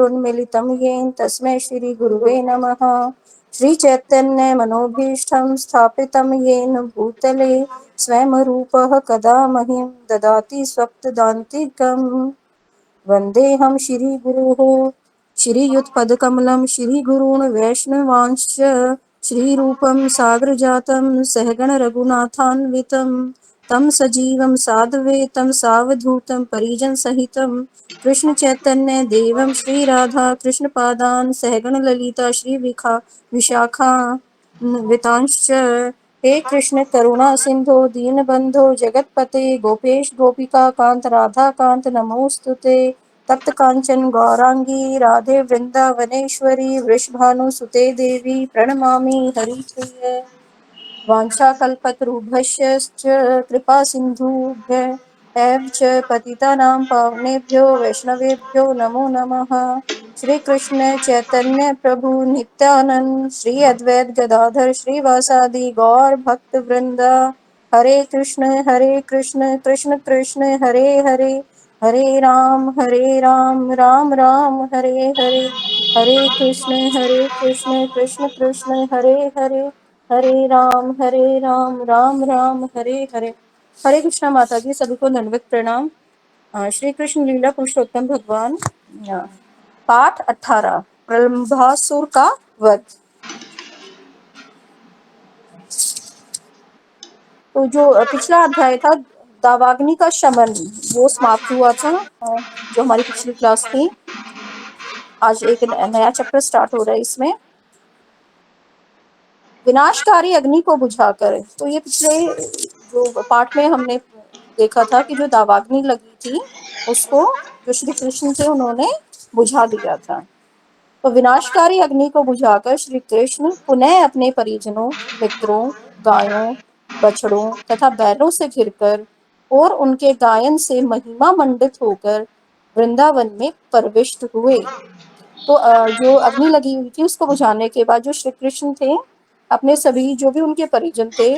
उन्मिलितं येन तस्मै श्रीगुरुवे नमः। श्रीचैतन्यमनोभीष्टं स्थापितं येन भूतले स्वयं रूपः कदा मह्यं ददाति स्वपदान्तिकम्। वन्देऽहं श्रीगुरुः श्रीयुतपदकमलं श्रीगुरून् वैष्णवांश्च श्रीरूपं साग्रजातं सहगण रघुनाथान्वितं तं सजीवं साद्वैतं सावधूतं परिजनसहितं कृष्ण चैतन्य देवं श्री राधा कृष्ण पादान सहगण ललिता श्री विशाखा वितांश्च हे कृष्ण करुणा सिंधु दीनबंधो जगतपते गोपेश गोपिका कांत राधा कांत नमोस्तुते तप्त कांचन गौरांगी राधे वृंदावनेश्वरी वृषभानुसुते देवी प्रणमामि हरिप्रिय। वाञ्छाकल्पतरुभ्यश्च कृपा सिन्धुभ्य एव च पतितानां पावनेभ्यो वैष्णवेभ्यो नमो नमः। श्री कृष्ण चैतन्य प्रभु नित्यानंद श्री अद्वैत गदाधर श्रीवासादि गौर भक्त वृंद हरे कृष्ण कृष्ण कृष्ण हरे हरे हरे राम राम राम हरे हरे हरे कृष्ण कृष्ण कृष्ण हरे हरे हरे राम राम राम हरे हरे। हरे कृष्णा माता जी, सभी को दंडवत प्रणाम। श्री कृष्ण लीला पुरुषोत्तम भगवान, पाठ 18 प्रलंबासुर का वध। तो जो पिछला अध्याय था दावाग्नि का शमन, वो समाप्त हुआ था। जो हमारी पिछली क्लास थी, आज एक नया चैप्टर स्टार्ट हो रहा है इसमें, विनाशकारी अग्नि को बुझाकर। तो ये पिछले जो पाठ में हमने देखा था कि जो दावाग्नि लगी थी उसको जो श्री कृष्ण थे उन्होंने बुझा दिया था। तो विनाशकारी अग्नि को बुझाकर श्री कृष्ण पुनः अपने परिजनों, मित्रों, गायों, बछड़ों तथा बैलों से घिरकर और उनके गायन से महिमा मंडित होकर वृंदावन में प्रविष्ट हुए। तो जो अग्नि लगी हुई थी उसको बुझाने के बाद जो श्री कृष्ण थे अपने सभी जो भी उनके परिजन थे,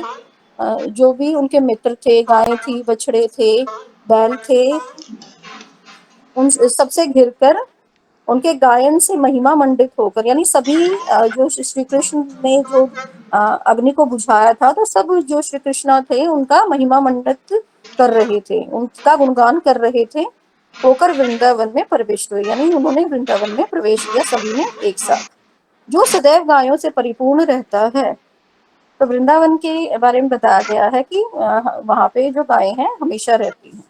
जो भी उनके मित्र थे, गायें थी, बछड़े थे, बैल थे, उन सबसे घिरकर उनके गायन से महिमा मंडित होकर, यानी सभी जो श्री कृष्ण ने जो अग्नि को बुझाया था, तो सब जो श्री कृष्ण थे उनका महिमा मंडित कर रहे थे, उनका गुणगान कर रहे थे, होकर वृंदावन में प्रवेश हुए। यानी उन्होंने वृंदावन में प्रवेश किया सभी ने एक साथ। जो सदैव गायों से परिपूर्ण रहता है, तो वृंदावन के बारे में बताया गया है कि वहां पे जो गायें हैं हमेशा रहती हैं।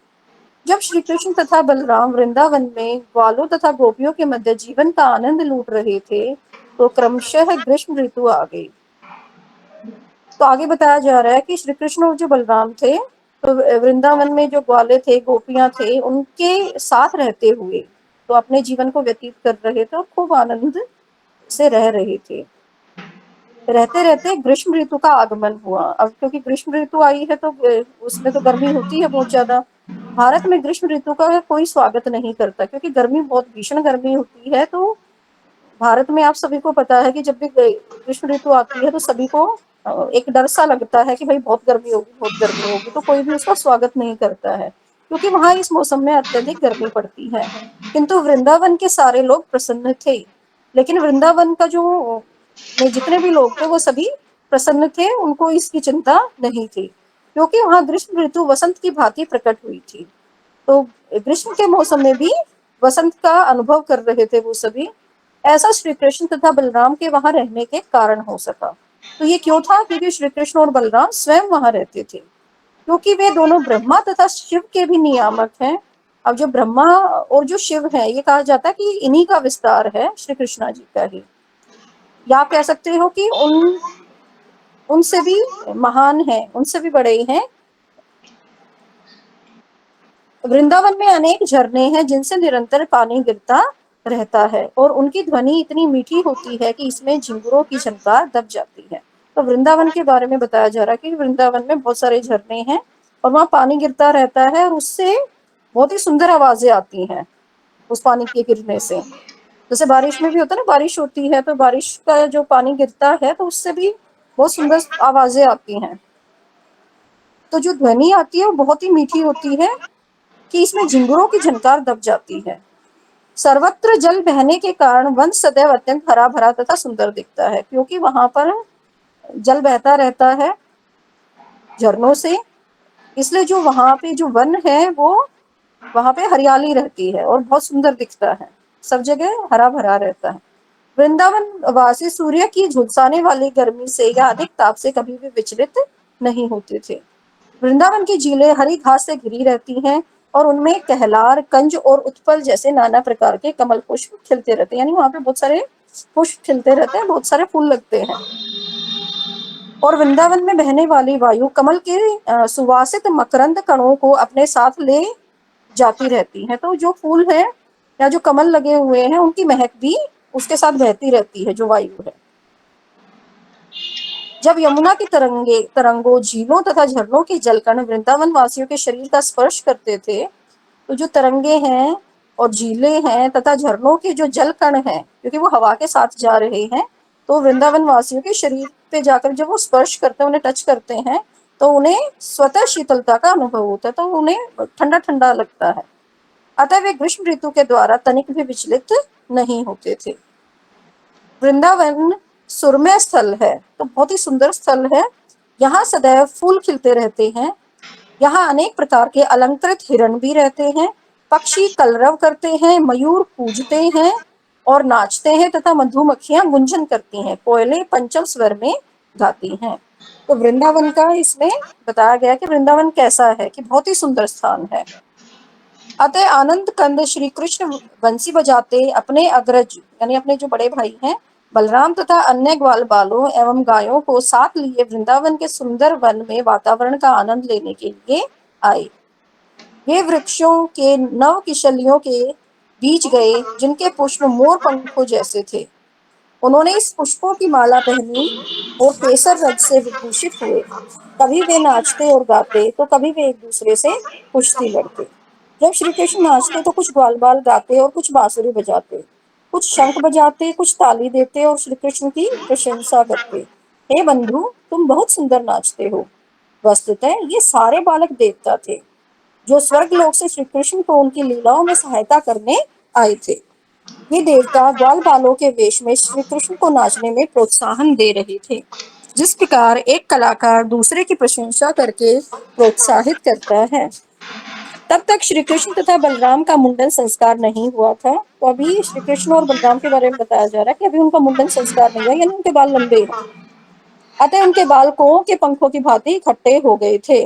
जब श्री कृष्ण तथा बलराम वृंदावन में ग्वालों तथा गोपियों के मध्य जीवन का आनंद लूट रहे थे, तो क्रमशः ग्रीष्म ऋतु आ गई। तो आगे बताया जा रहा है कि श्री कृष्ण और जो बलराम थे, तो वृंदावन में जो ग्वाले थे, गोपियां थे, उनके साथ रहते हुए तो अपने जीवन को व्यतीत कर रहे थे और खूब आनंद से रह रहे थे। रहते रहते ग्रीष्म ऋतु का आगमन हुआ। अब क्योंकि ग्रीष्म ऋतु आई है तो उसमें तो गर्मी होती है बहुत ज्यादा। भारत में ग्रीष्म ऋतु का कोई स्वागत नहीं करता क्योंकि गर्मी बहुत भीषण गर्मी होती है। तो भारत में आप सभी को पता है कि जब भी ग्रीष्म ऋतु आती है तो सभी को एक डर सा लगता है कि भाई बहुत गर्मी होगी, बहुत गर्मी होगी, तो कोई भी उसका स्वागत नहीं करता है क्योंकि वहां इस मौसम में अत्यधिक गर्मी पड़ती है। किंतु वृंदावन के सारे लोग प्रसन्न थे, लेकिन वृंदावन का जो में जितने भी लोग थे वो सभी प्रसन्न थे, उनको इसकी चिंता नहीं थी क्योंकि वहां ग्रीष्म ऋतु वसंत की भांति प्रकट हुई थी। तो ग्रीष्म के मौसम में भी वसंत का अनुभव कर रहे थे वो सभी। ऐसा श्री कृष्ण तथा बलराम के वहां रहने के कारण हो सका। तो ये क्यों था? क्योंकि श्री कृष्ण और बलराम स्वयं वहां रहते थे, क्योंकि वे दोनों ब्रह्मा तथा शिव के भी नियामक हैं। अब जो ब्रह्मा और जो शिव है, ये कहा जाता है कि इन्हीं का विस्तार है, श्री कृष्णा जी का ही। या आप कह सकते हो कि उनसे भी महान है, उनसे भी बड़े हैं। वृंदावन में अनेक झरने हैं जिनसे निरंतर पानी गिरता रहता है और उनकी ध्वनि इतनी मीठी होती है कि इसमें झिंगुरों की झनकार दब जाती है। तो वृंदावन के बारे में बताया जा रहा है कि वृंदावन में बहुत सारे झरने हैं और वहां पानी गिरता रहता है और उससे बहुत ही सुंदर आवाजें आती हैं उस पानी के गिरने से। जैसे बारिश में भी होता है ना, बारिश होती है तो बारिश का जो पानी गिरता है तो उससे भी बहुत सुंदर आवाजें आती हैं। तो जो ध्वनि आती है वो बहुत ही मीठी होती है कि इसमें झिंगुरों की झनकार दब जाती है। सर्वत्र जल बहने के कारण वन सदैव अत्यंत हरा भरा तथा सुंदर दिखता है, क्योंकि वहां पर जल बहता रहता है झरनों से, इसलिए जो वहां पे जो वन है वो वहां पे हरियाली रहती है और बहुत सुंदर दिखता है, सब जगह हरा भरा रहता है। वृंदावन वासी सूर्य की झुलसाने वाली गर्मी से या अधिक ताप से कभी भी विचलित नहीं होते थे। वृंदावन की झीलें हरी घास से घिरी रहती हैं और उनमें कहलार, कंज और उत्पल जैसे नाना प्रकार के कमल पुष्प खिलते रहते हैं, यानी वहां पे बहुत सारे पुष्प खिलते रहते हैं, बहुत सारे फूल लगते हैं। और वृंदावन में बहने वाली वायु कमल के सुवासित मकरंद कणों को अपने साथ ले जाती रहती है, तो जो फूल है या जो कमल लगे हुए हैं उनकी महक भी उसके साथ बहती रहती है, जो वायु है। जब यमुना की तरंगों, झीलों तथा झरनों के जलकण वृंदावन वासियों के शरीर का स्पर्श करते थे, तो जो तरंगे हैं और झीलें हैं तथा झरनों के जो जलकण हैं, क्योंकि वो हवा के साथ जा रहे हैं, तो वृंदावन वासियों के शरीर पे जाकर जब वो स्पर्श करते हैं, उन्हें टच करते हैं, तो उन्हें स्वतः शीतलता का अनुभव होता है, तो उन्हें ठंडा ठंडा लगता है। अतः वे ग्रीष्म ऋतु के द्वारा तनिक भी विचलित नहीं होते थे। वृंदावन सुरम्य स्थल है, तो बहुत ही सुंदर स्थल है। यहाँ सदैव फूल खिलते रहते हैं। यहाँ अनेक प्रकार के अलंकृत हिरण भी रहते हैं, पक्षी कलरव करते हैं, मयूर कूजते हैं और नाचते हैं तथा मधुमक्खियां गुंजन करती हैं, कोयले पंचम स्वर में गाती हैं। तो वृंदावन का इसमें बताया गया कि वृंदावन कैसा है, कि बहुत ही सुंदर स्थान है। अतः आनंद कंद श्री कृष्ण बंसी बजाते अपने अग्रज यानी अपने जो बड़े भाई हैं बलराम तथा अन्य ग्वाल बालों एवं गायों को साथ लिए वृंदावन के सुंदर वन में वातावरण का आनंद लेने के लिए आए। वे वृक्षों के नव किशलियों के बीच गए, जिनके पुष्प मोर पंखों जैसे थे। उन्होंने इस पुष्पों की माला पहनी और केसर रंग से विभूषित हुए। कभी वे नाचते और गाते, तो कभी वे एक दूसरे से कुश्ती लड़ते। जब श्री कृष्ण नाचते तो कुछ ग्वाल बाल गाते और कुछ बांसुरी बजाते, कुछ शंख बजाते, कुछ ताली देते और श्री कृष्ण की प्रशंसा करते। हे बंधु, तुम बहुत सुंदर नाचते हो। वस्तुतः ये सारे बालक देवता थे, जो स्वर्ग लोक से श्री कृष्ण को उनकी लीलाओं में सहायता करने आए थे। ये देवता ग्वाल बालों के वेश में श्री कृष्ण को नाचने में प्रोत्साहन दे रहे थे। जिस प्रकार एक कलाकार दूसरे की प्रशंसा करके प्रोत्साहित करता है। तब तक श्री कृष्ण तथा बलराम का मुंडन संस्कार नहीं हुआ था। तो अभी श्री कृष्ण और बलराम के बारे में बताया जा रहा है कि अभी उनका मुंडन संस्कार नहीं हुआ, यानी उनके बाल लंबे हैं। अतः उनके बाल कों के पंखों की भांति इकट्ठे हो गए थे।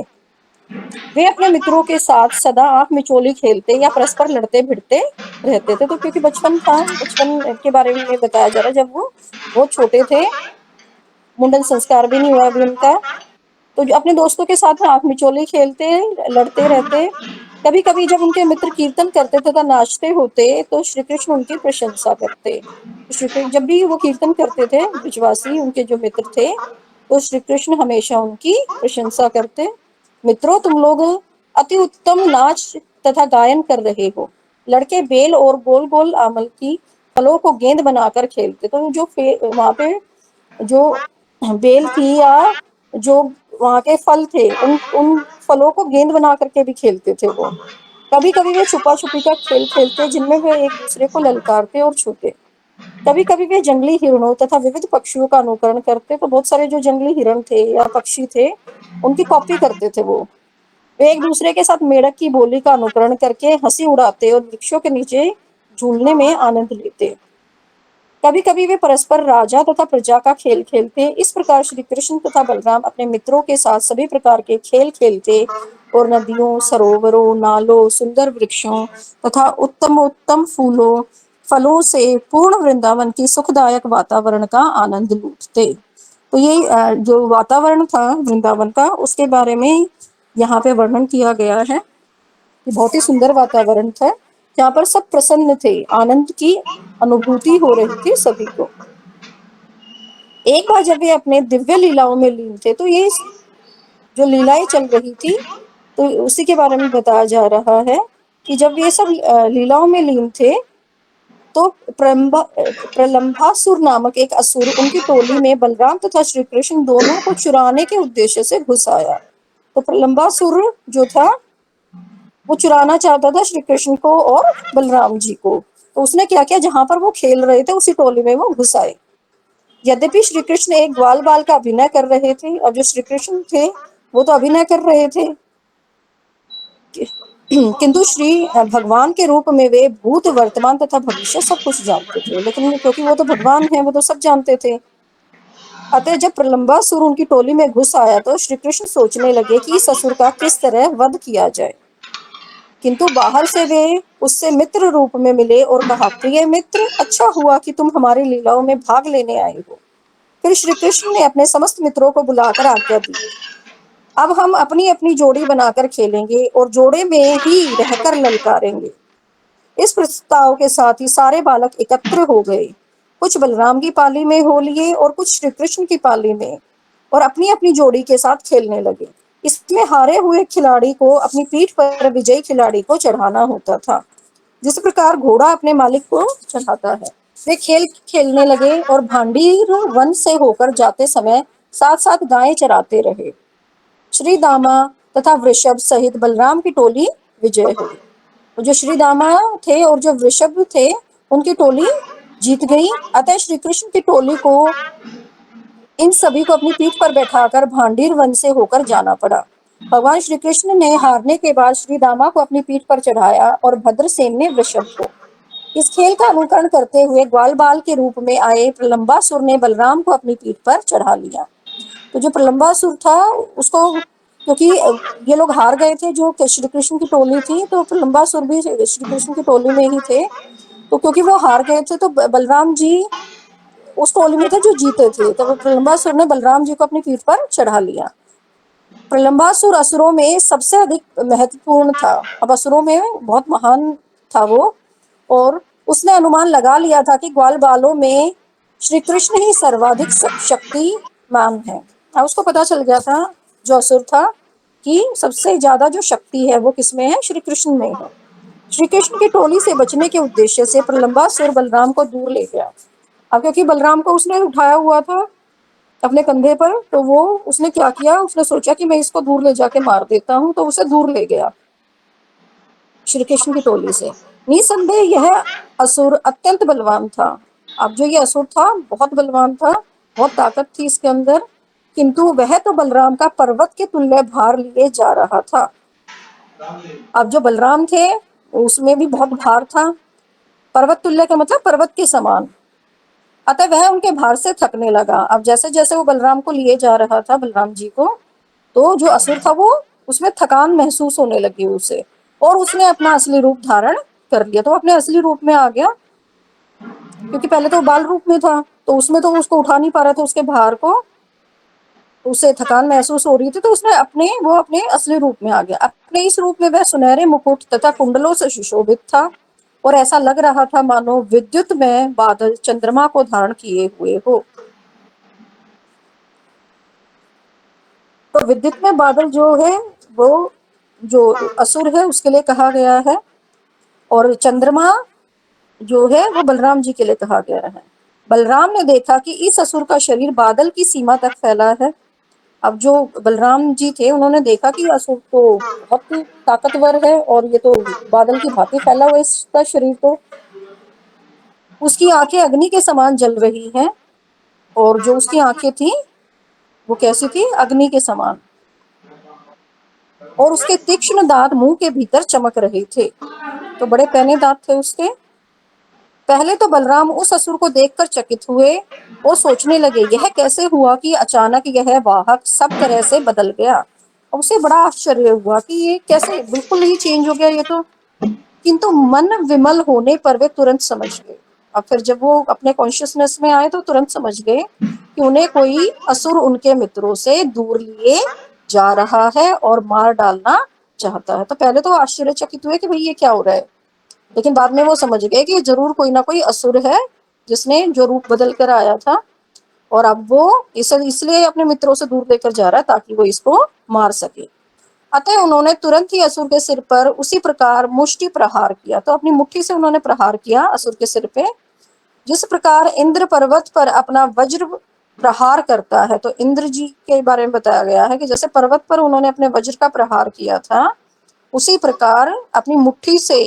वे अपने मित्रों के साथ सदा आंख मिचोली खेलते या परस्पर लड़ते भिड़ते रहते थे। तो क्योंकि बचपन था, बचपन के बारे में बताया जा रहा है, जब वो बहुत छोटे थे, मुंडन संस्कार भी नहीं हुआ अभी उनका, तो जो अपने दोस्तों के साथ आंख मिचोली खेलते, लड़ते रहते। कभी कभी जब उनके मित्र कीर्तन करते तथा नाचते होते, तो श्री कृष्ण उनकी प्रशंसा करते। श्री कृष्ण जब भी वो कीर्तन करते थे, ब्रजवासी उनके जो मित्र थे, तो श्री कृष्ण हमेशा उनकी प्रशंसा करते। मित्रों, तुम लोग अति उत्तम नाच तथा गायन कर रहे हो। लड़के बेल और गोल गोल आमल की फलों को गेंद बनाकर खेलते। तो जो वहां पे जो बेल थी या जो वहां के फल थे, उन उन फलों को गेंद बना करके भी खेलते थे वो। कभी कभी वे छुपा छुपी का खेल खेलते, जिनमें वे एक दूसरे को ललकारते और छूते। कभी कभी वे जंगली हिरणों तथा विविध पक्षियों का अनुकरण करते। तो बहुत सारे जो जंगली हिरण थे या पक्षी थे, उनकी कॉपी करते थे वो। वे एक दूसरे के साथ मेढक की बोली का अनुकरण करके हंसी उड़ाते और वृक्षों के नीचे झूलने में आनंद लेते। कभी कभी वे परस्पर राजा तथा प्रजा का खेल खेलते। इस प्रकार श्री कृष्ण तथा बलराम अपने मित्रों के साथ सभी प्रकार के खेल खेलते और नदियों, सरोवरों, नालों, सुंदर वृक्षों तथा उत्तम उत्तम फूलों फलों से पूर्ण वृंदावन की सुखदायक वातावरण का आनंद लूटते। तो ये जो वातावरण था वृंदावन का, उसके बारे में यहाँ पे वर्णन किया गया है कि बहुत ही सुंदर वातावरण था, जहाँ पर सब प्रसन्न थे, आनंद की अनुभूति हो रही थी सभी को। एक बार जब वे अपने दिव्य लीलाओं में लीन थे, तो ये जो लीलाएं चल रही थी, तो उसी के बारे में बताया जा रहा है कि जब ये सब लीलाओं में लीन थे, तो प्रलंबासुर नामक एक असुर उनकी टोली में बलराम तथा श्री कृष्ण दोनों को चुराने के उद्देश्य से घुस आया। तो प्रलंबासुर जो था, वो चुराना चाहता था श्री कृष्ण को और बलराम जी को। तो उसने क्या किया, जहां पर वो खेल रहे थे उसी टोली में वो घुस आए। यद्यपि श्री कृष्ण एक ग्वाल बाल का अभिनय कर रहे थे और जो श्री कृष्ण थे वो तो अभिनय कर रहे थे, किंतु श्री भगवान के रूप में वे भूत, वर्तमान तथा भविष्य सब कुछ जानते थे। लेकिन क्योंकि वो तो भगवान हैं, वो तो सब जानते थे। अतः जब प्रलंबासुर उनकी टोली में घुस आया तो श्री कृष्ण सोचने लगे कि इस असुर का किस तरह वध किया जाए। किंतु बाहर से वे उससे मित्र रूप में मिले और कहा, प्रिय मित्र, अच्छा हुआ कि तुम हमारी लीलाओं में भाग लेने आए हो। फिर श्री कृष्ण ने अपने समस्त मित्रों को बुलाकर आज्ञा दी, अब हम अपनी अपनी जोड़ी बनाकर खेलेंगे और जोड़े में ही रहकर ललकारेंगे। इस प्रस्ताव के साथ ही सारे बालक एकत्र हो गए। कुछ बलराम की पाली में हो लिए और कुछ श्री कृष्ण की पाली में, और अपनी अपनी जोड़ी के साथ खेलने लगे। इसमें हारे हुए खिलाड़ी को अपनी पीठ पर विजयी खिलाड़ी को चढ़ाना होता था, जिस प्रकार घोड़ा अपने मालिक को चढ़ाता है। वे खेल खेलने लगे और भांडीर वन से होकर जाते समय साथ साथ गायें चराते रहे। श्री दामा तथा वृषभ सहित बलराम की टोली विजय हुई। जो श्री दामा थे और जो वृषभ थे उनकी टोली जीत गई। अतः श्री कृष्ण की टोली को इन सभी को अपनी पीठ पर बैठाकर भांडीर वन से होकर जाना पड़ा। भगवान श्री कृष्ण ने हारने के बाद श्री दामा को अपनी पीठ पर चढ़ाया और भद्रसेन ने वृषभ को। इस खेल का अनुकरण करते हुए ग्वाल बाल के रूप में आए प्रलंबासुर ने बलराम को अपनी पीठ पर चढ़ा लिया। तो जो प्रलंबासुर था उसको, क्योंकि ये लोग हार गए थे जो श्री कृष्ण की टोली थी, तो प्रलंबासुर भी श्री कृष्ण की टोली में ही थे। तो क्योंकि वो हार गए थे तो बलराम जी उस टोली में थे जो जीते थे, तो प्रलंबासुर ने बलराम जी को अपनी पीठ पर चढ़ा लिया। प्रलंबासुर असुरों में सबसे अधिक महत्वपूर्ण था। अब असुरों में बहुत महान था वो, और उसने अनुमान लगा लिया था कि ग्वाल बालों में श्री कृष्ण ही सर्वाधिक शक्तिमान है। अब उसको पता चल गया था जो असुर था कि सबसे ज्यादा जो शक्ति है वो किसमें है, श्री कृष्ण में है। श्री कृष्ण की टोली से बचने के उद्देश्य से प्रलंबासुर बलराम को दूर ले गया। अब क्योंकि बलराम को उसने उठाया हुआ था अपने कंधे पर, तो वो उसने क्या किया, उसने सोचा कि मैं इसको दूर ले जाके मार देता हूँ, तो उसे दूर ले गया श्री कृष्ण की टोली से। निसंदेह यह असुर अत्यंत बलवान था। अब जो ये असुर था बहुत बलवान था, बहुत ताकत थी इसके अंदर, किंतु वह तो बलराम का पर्वत के तुल्य भार लिए जा रहा था। अब जो बलराम थे उसमें भी बहुत भार था, पर्वत तुल्य का मतलब पर्वत के समान। अतः वह उनके भार से थकने लगा। अब जैसे जैसे वो बलराम को लिए जा रहा था, बलराम जी को, तो जो असुर था वो उसमें थकान महसूस होने लगी उसे, और उसने अपना असली रूप धारण कर लिया। तो अपने असली रूप में आ गया, क्योंकि पहले तो बाल रूप में था तो उसमें तो उसको उठा नहीं पा रहा था उसके भार को, उसे थकान महसूस हो रही थी, तो उसने अपने असली रूप में आ गया। अपने इस रूप में वह सुनहरे मुकुट तथा कुंडलों से सुशोभित था और ऐसा लग रहा था मानो विद्युत में बादल चंद्रमा को धारण किए हुए हो। तो विद्युत में बादल जो है वो जो असुर है उसके लिए कहा गया है, और चंद्रमा जो है वो बलराम जी के लिए कहा गया है। बलराम ने देखा कि इस असुर का शरीर बादल की सीमा तक फैला है। अब जो बलराम जी थे उन्होंने देखा कि असुर तो बहुत ताकतवर है और ये तो बादल की भांति फैला हुआ इसका शरीर, तो उसकी आंखें अग्नि के समान जल रही हैं, और जो उसकी आंखें थी वो कैसी थी, अग्नि के समान, और उसके तीक्ष्ण दांत मुंह के भीतर चमक रहे थे। तो बड़े पैने दांत थे उसके। पहले तो बलराम उस असुर को देखकर चकित हुए और सोचने लगे, यह कैसे हुआ कि अचानक यह वाहक सब तरह से बदल गया। और उसे बड़ा आश्चर्य हुआ कि ये कैसे बिल्कुल ही चेंज हो गया ये तो। किंतु मन विमल होने पर वे तुरंत समझ गए। अब फिर जब वो अपने कॉन्शियसनेस में आए तो तुरंत समझ गए कि उन्हें कोई असुर उनके मित्रों से दूर लिए जा रहा है और मार डालना चाहता है। तो पहले तो आश्चर्यचकित हुए कि भाई ये क्या हो रहा है, लेकिन बाद में वो समझ गए कि जरूर कोई ना कोई असुर है जिसने जो रूप बदल कर आया था, और अब वो इसलिए अपने मित्रों से दूर लेकर जा रहा है ताकि वो इसको मार सके। अतः उन्होंने तुरंत ही असुर के सिर पर उसी प्रकार मुष्टि प्रहार किया। तो अपनी मुट्ठी से उन्होंने प्रहार किया असुर के सिर पे, जिस प्रकार इंद्र पर्वत पर अपना वज्र प्रहार करता है। तो इंद्र जी के बारे में बताया गया है कि जैसे पर्वत पर उन्होंने अपने वज्र का प्रहार किया था, उसी प्रकार अपनी मुट्ठी से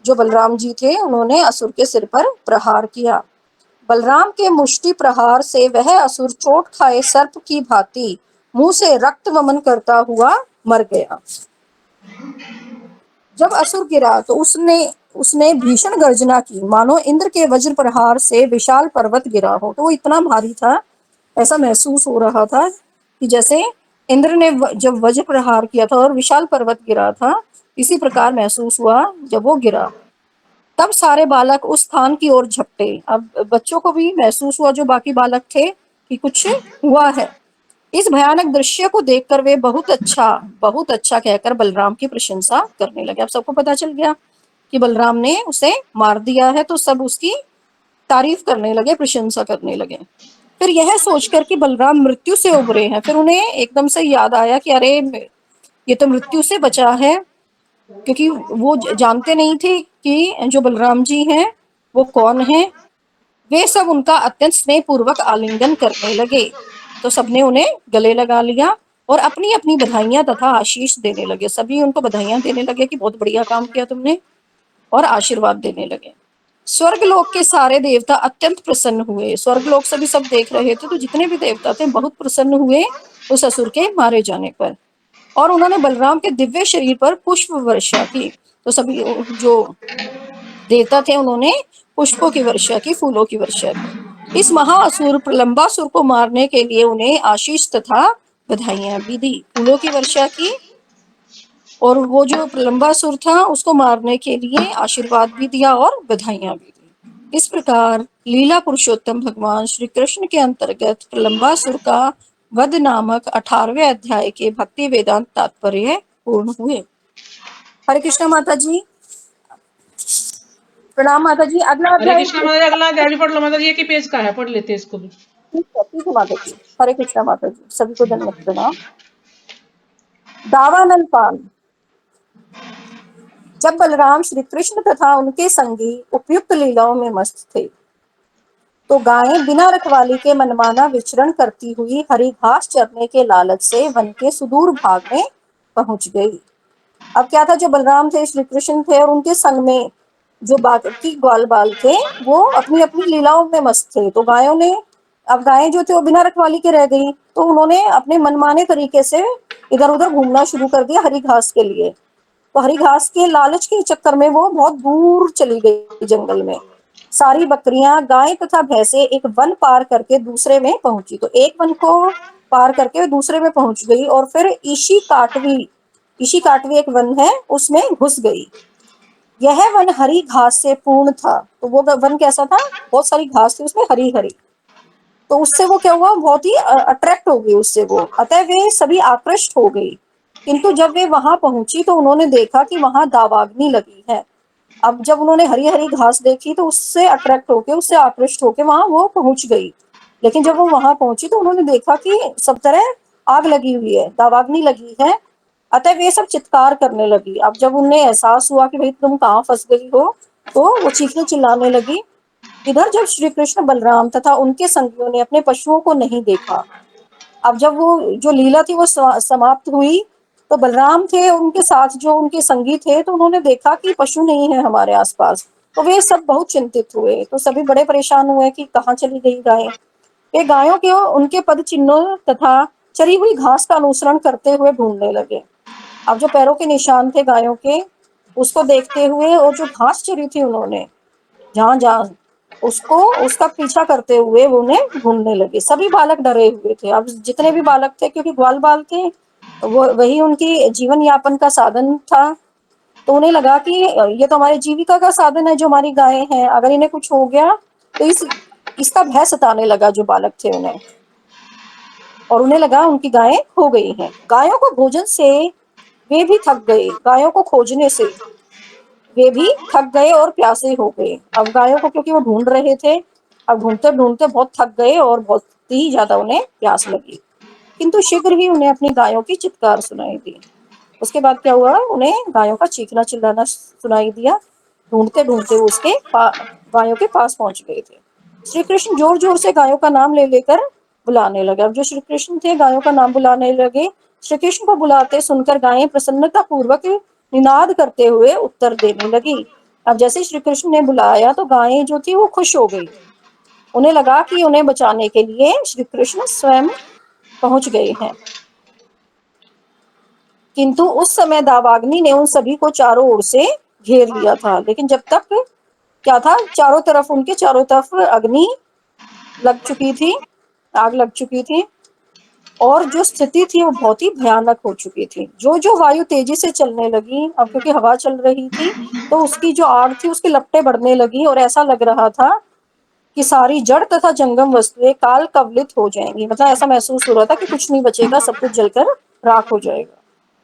जो बलराम जी थे उन्होंने असुर के सिर पर प्रहार किया। बलराम के मुष्टि प्रहार से वह असुर चोट खाए सर्प की भांति मुंह से रक्त वमन करता हुआ मर गया। जब असुर गिरा तो उसने उसने भीषण गर्जना की, मानो इंद्र के वज्र प्रहार से विशाल पर्वत गिरा हो। तो वो इतना भारी था, ऐसा महसूस हो रहा था कि जैसे इंद्र ने जब वज्र प्रहार किया था और विशाल पर्वत गिरा था, इसी प्रकार महसूस हुआ जब वो गिरा। तब सारे बालक उस स्थान की ओर झपटे। अब बच्चों को भी महसूस हुआ, जो बाकी बालक थे, कि कुछ हुआ है। इस भयानक दृश्य को देखकर वे बहुत अच्छा कहकर बलराम की प्रशंसा करने लगे। अब सबको पता चल गया कि बलराम ने उसे मार दिया है, तो सब उसकी तारीफ करने लगे, प्रशंसा करने लगे। फिर यह सोचकर कि बलराम मृत्यु से उबरे हैं, फिर उन्हें एकदम से याद आया कि अरे ये तो मृत्यु से बचा है, क्योंकि वो जानते नहीं थे कि जो बलराम जी हैं वो कौन है। वे सब उनका अत्यंत स्नेह पूर्वक आलिंगन करने लगे, तो सबने उन्हें गले लगा लिया और अपनी अपनी बधाइयां तथा आशीष देने लगे। सभी उनको बधाइयां देने लगे कि बहुत बढ़िया काम किया तुमने, और आशीर्वाद देने लगे। स्वर्गलोक के सारे देवता अत्यंत प्रसन्न हुए। स्वर्गलोक से भी सब देख रहे थे, तो जितने भी देवता थे बहुत प्रसन्न हुए उस असुर के मारे जाने पर, और उन्होंने बलराम के दिव्य शरीर पर पुष्प वर्षा की। तो सभी जो देवता थे उन्होंने पुष्पों की वर्षा की, फूलों की वर्षा की। इस महाअसुर प्रलंबासुर को मारने के लिए उन्हें आशीष तथा बधाइयां भी दी। फूलों की वर्षा की, और वो जो प्रलंबासुर था उसको मारने के लिए आशीर्वाद भी दिया और बधाइयां भी दी। इस प्रकार लीला पुरुषोत्तम भगवान श्री कृष्ण के अंतर्गत प्रलंबासुर का वध नामक 18वें अध्याय के भक्ति वेदांत तात्पर्य पूर्ण हुए। हरे कृष्ण माता जी। प्रणाम माता जी। अगला हरे अध्याय कृष्णा माता जी, अगला अध्याय भी पढ़ लो माता जी, एक ही पेज का है, पढ़ लेते हैं इसको भी। ठीक है माता जी। हरे कृष्ण माता जी, सभी को दंडवत प्रणाम। दावानल पाल। जब बलराम श्री कृष्ण तथा उनके संगी उपयुक्त लीलाओं में मस्त थे, तो गायें बिना रखवाली के मनमाना विचरण करती हुई हरी घास चरने के लालच से वन के सुदूर भाग में पहुंच गई। अब क्या था, जो बलराम थे, श्री कृष्ण थे, और उनके संग में जो बाकी ग्वाल बाल थे वो अपनी अपनी लीलाओं में मस्त थे। तो गायों ने, अब गायें जो थे वो बिना रखवाली के रह गई, तो उन्होंने अपने मनमाने तरीके से इधर उधर घूमना शुरू कर दिया हरी घास के लिए। तो हरी घास के लालच के चक्कर में वो बहुत दूर चली गई जंगल में। सारी बकरियां, गाय तथा भैंसे एक वन पार करके दूसरे में पहुंची। तो एक वन को पार करके दूसरे में पहुंच गई, और फिर ईशी काटवी एक वन है, उसमें घुस गई। यह वन हरी घास से पूर्ण था। तो वो वन कैसा था, बहुत सारी घास थी उसमें, हरी हरी। तो उससे वो क्या हुआ, बहुत ही अट्रैक्ट हो गई उससे वो, अतः वे सभी आकृष्ट हो गई। किंतु जब वे वहां पहुंची तो उन्होंने देखा कि वहां दावाग्नि लगी है। अब जब उन्होंने हरी हरी घास देखी तो उससे अट्रैक्ट होके, उससे आकृष्ट होके वहां वो पहुंच गई। लेकिन जब वो वहां पहुंची तो उन्होंने देखा कि सब तरह आग लगी हुई है, दावाग्नि लगी है। अतः वे सब चित्कार करने लगी। अब जब उन्हें एहसास हुआ कि भाई तुम कहाँ फंस गई हो, तो वो चीखने चिल्लाने लगी। इधर जब श्री कृष्ण बलराम तथा उनके संगियों ने अपने पशुओं को नहीं देखा, अब जब वो जो लीला थी वो समाप्त हुई, तो बलराम थे, उनके साथ जो उनके संगी थे, तो उन्होंने देखा कि पशु नहीं है हमारे आसपास। तो वे सब बहुत चिंतित हुए, तो सभी बड़े परेशान हुए कि कहाँ चली गई गाय। वे गायों के उनके पद चिन्हों तथा चरी हुई घास का अनुसरण करते हुए ढूंढने लगे। अब जो पैरों के निशान थे गायों के, उसको देखते हुए, और जो घास चरी थी उन्होंने जहां जहां, उसको उसका पीछा करते हुए वो उन्हें ढूंढने लगे। सभी बालक डरे हुए थे। अब जितने भी बालक थे, क्योंकि ग्वाल बाल थे, वो वही उनकी जीवन यापन का साधन था। तो उन्हें लगा कि ये तो हमारे जीविका का साधन है, जो हमारी गायें हैं, अगर इन्हें कुछ हो गया तो इसका भय सताने लगा जो बालक थे उन्हें, और उन्हें लगा उनकी गायें खो गई हैं। गायों को भोजन से वे भी थक गए, गायों को खोजने से वे भी थक गए और प्यासे हो गए। अब गायों को, क्योंकि वो ढूंढ रहे थे, अब ढूंढते ढूंढते बहुत थक गए और बहुत ही ज्यादा उन्हें प्यास लगी। किंतु शीघ्र ही उन्हें अपनी गायों की चित्कार सुनाई दी। उसके बाद क्या हुआ, उन्हें गायों का चीखना चिल्लाना सुनाई दिया। ढूंढते ढूंढते उसके गायों के पास पहुंच गए थे। श्री कृष्ण जोर जोर से गायों का नाम ले लेकर बुलाने लगे। अब जो श्री कृष्ण थे गायों का नाम बुलाने लगे। श्री कृष्ण को बुलाते सुनकर गायें प्रसन्नता पूर्वक निनाद करते हुए उत्तर देने लगी। अब जैसे श्री कृष्ण ने बुलाया तो गायें जो थी वो खुश हो गई। उन्हें लगा कि उन्हें बचाने के लिए श्री कृष्ण स्वयं पहुंच गए हैं। किंतु उस समय दावाग्नि ने उन सभी को चारों ओर से घेर लिया था। लेकिन जब तक क्या था, चारों तरफ उनके चारों तरफ अग्नि लग चुकी थी, आग लग चुकी थी, और जो स्थिति थी वो बहुत ही भयानक हो चुकी थी। जो जो वायु तेजी से चलने लगी, अब क्योंकि हवा चल रही थी तो उसकी जो आग थी उसकी लपटें बढ़ने लगी, और ऐसा लग रहा था कि सारी जड़ तथा जंगम वस्तुएं काल कवलित हो जाएंगी। मतलब ऐसा महसूस हो रहा था कि कुछ नहीं बचेगा, सब कुछ जलकर राख हो जाएगा।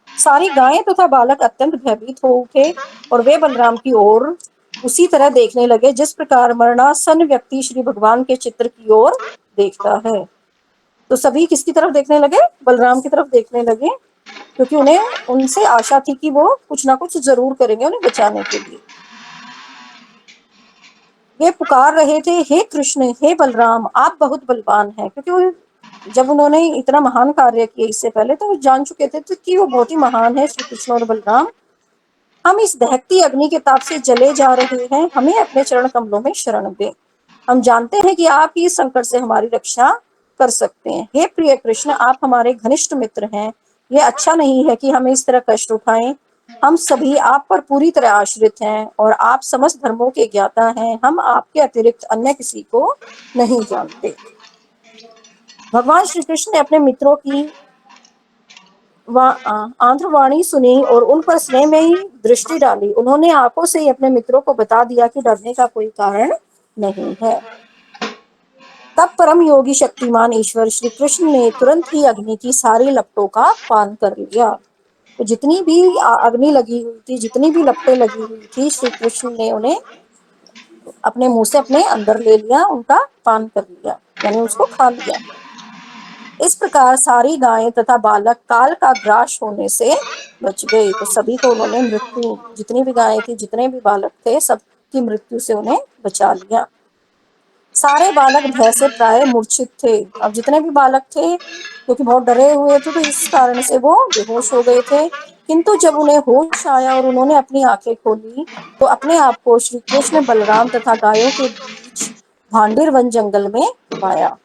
सारी गायें तथा बालक अत्यंत भयभीत हो उठे और वे बलराम की ओर उसी तरह देखने लगे जिस प्रकार मरणासन व्यक्ति श्री भगवान के चित्र की ओर देखता है। तो सभी किसकी तरफ देखने लगे? बलराम की तरफ देखने लगे, क्योंकि उन्हें उनसे आशा थी कि वो कुछ ना कुछ जरूर करेंगे उन्हें बचाने के लिए। वे पुकार रहे थे, हे कृष्ण, हे बलराम, आप बहुत बलवान हैं। क्योंकि जब उन्होंने इतना महान कार्य किया इससे पहले तो वो जान चुके थे कि वो बहुत ही महान है, श्री कृष्ण और बलराम। हम इस दहकती अग्नि के ताप से जले जा रहे हैं, हमें अपने चरण कमलों में शरण दें। हम जानते हैं कि आप ही इस संकट से हमारी रक्षा कर सकते हैं। हे प्रिय कृष्ण, आप हमारे घनिष्ठ मित्र हैं। यह अच्छा नहीं है कि हमें इस तरह कष्ट उठाएं। हम सभी आप पर पूरी तरह आश्रित हैं और आप समस्त धर्मों के ज्ञाता हैं। हम आपके अतिरिक्त अन्य किसी को नहीं जानते। भगवान श्री कृष्ण ने अपने मित्रों की आंध्रवाणी सुनी और उन पर स्नेह में ही दृष्टि डाली। उन्होंने आंखों से ही अपने मित्रों को बता दिया कि डरने का कोई कारण नहीं है। तब परम योगी शक्तिमान ईश्वर श्री कृष्ण ने तुरंत ही अग्नि की सारी लपटों का पान कर लिया। तो जितनी भी अग्नि लगी हुई थी, जितनी भी लपटें लगी हुई थी, श्री कृष्ण ने उन्हें अपने मुंह से अपने अंदर ले लिया, उनका पान कर लिया, यानी उसको खा लिया। इस प्रकार सारी गायें तथा बालक काल का ग्रास होने से बच गए। तो सभी को उन्होंने मृत्यु, जितनी भी गायें थी, जितने भी बालक थे, सबकी मृत्यु से उन्हें बचा लिया। सारे बालक भय से प्राय मूर्छित थे। अब जितने भी बालक थे, क्योंकि बहुत डरे हुए थे, तो इस कारण से वो बेहोश हो गए थे। किंतु जब उन्हें होश आया और उन्होंने अपनी आंखें खोली तो अपने आप को श्री कृष्ण, बलराम तथा गायों के बीच भांडिर वन जंगल में पाया।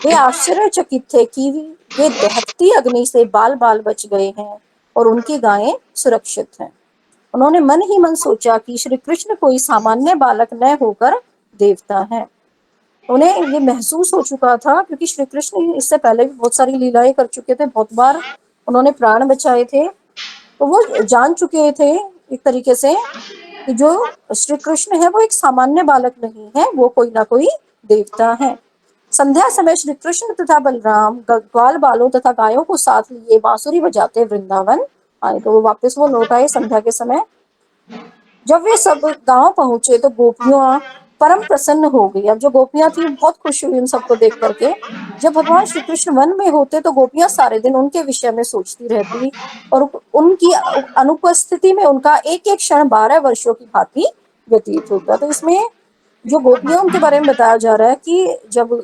वे आश्चर्यचकित थे कि वे दहकती अग्नि से बाल बाल बच गए हैं और उनकी गायें सुरक्षित हैं। उन्होंने मन ही मन सोचा कि श्री कृष्ण कोई सामान्य बालक न होकर देवता है। उन्हें ये महसूस हो चुका था, क्योंकि श्री कृष्ण इससे पहले भी बहुत सारी लीलाएं कर चुके थे, बहुत बार उन्होंने प्राण बचाए थे। तो वो जान चुके थे एक तरीके से कि जो श्री कृष्ण है वो एक सामान्य बालक नहीं है, वो कोई ना कोई देवता है। संध्या समय श्री कृष्ण तथा बलराम ग्वाल बालों तथा गायों को साथ लिए बांसुरी बजाते वृंदावन आए। तो वापस वो लौट आए संध्या के समय। जब वे सब गांव पहुंचे तो गोपियां परम प्रसन्न हो गई। अब जो गोपियां थी बहुत खुश हुई उन सबको देख करके। जब भगवान श्री कृष्ण वन में होते तो गोपियां सारे दिन उनके विषय में सोचती रहती, और उनकी अनुपस्थिति में उनका एक एक क्षण 12 वर्षों की भांति व्यतीत होता। तो इसमें जो गोपियां उनके बारे में बताया जा रहा है कि जब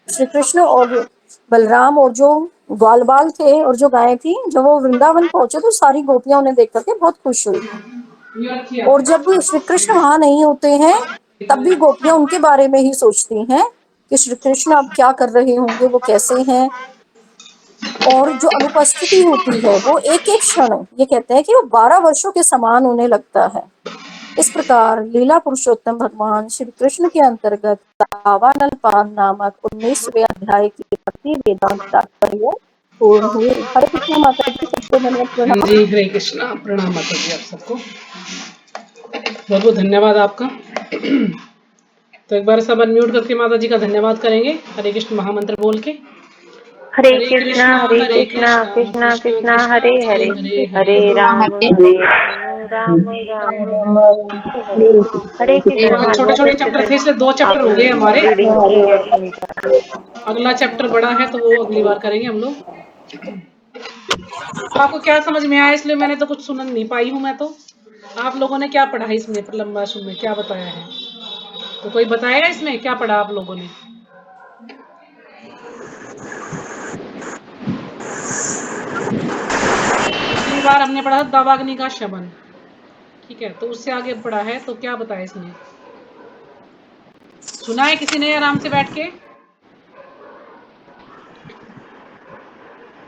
श्री कृष्ण और बलराम और जो ग्वाल बाल थे और जो गायें थी, जब वो वृंदावन पहुंचे तो सारी गोपियां उन्हें देख करके बहुत खुश हुई। और जब श्री कृष्ण वहां नहीं होते हैं तब भी गोपियां उनके बारे में ही सोचती हैं कि श्री कृष्ण अब क्या कर रहे होंगे, वो कैसे हैं। और जो अनुपस्थिति होती है वो एक एक क्षण, ये कहते हैं कि वो 12 वर्षों के समान उन्हें लगता है। इस प्रकार लीला पुरुषोत्तम भगवान श्री कृष्ण के अंतर्गत दावानल पान नामक 19वें अध्याय की भक्ति वेदांत तात्पर्य पूर्ण हुई। हरे कृष्ण माता जी, सबको धन्यवाद, प्रणाम। जी हरे कृष्णा, प्रणाम माता जी आप सबको, बहुत बहुत धन्यवाद आपका। तो एक बार सब अनम्यूट करके माता जी का धन्यवाद करेंगे, हरे कृष्ण महामंत्र बोल के। हरे हरे कृष्णा कृष्णा कृष्णा कृष्ण कृष्णा कृष्ण हरे हरे हरे, हरे, हरे हरे राम राम। हरे राम राम राम हरे हरे। हरे कृष्णा आज छोटे माता छोटे जी, चैप्टर थे इसलिए 2 चैप्टर हो आपने गए हमारे। रीडिंग की है सुनीता। अगला चैप्टर बड़ा है तो वो अगली बार करेंगे हम लोग। आपको क्या समझ में आया? इसलिए मैंने तो कुछ सुन नहीं पाई हूँ मैं तो। आप लोगों ने क्या पढ़ा है इसमें, लंबा सुन में क्या बताया है? तो कोई बताएगा इसमें क्या पढ़ा आप लोगों ने? पिछली बार हमने पढ़ा था दावाग्नि का शमन। ठीक है, तो उससे आगे पढ़ा है, तो क्या बताया इसमें? सुना है किसी ने आराम से बैठ के?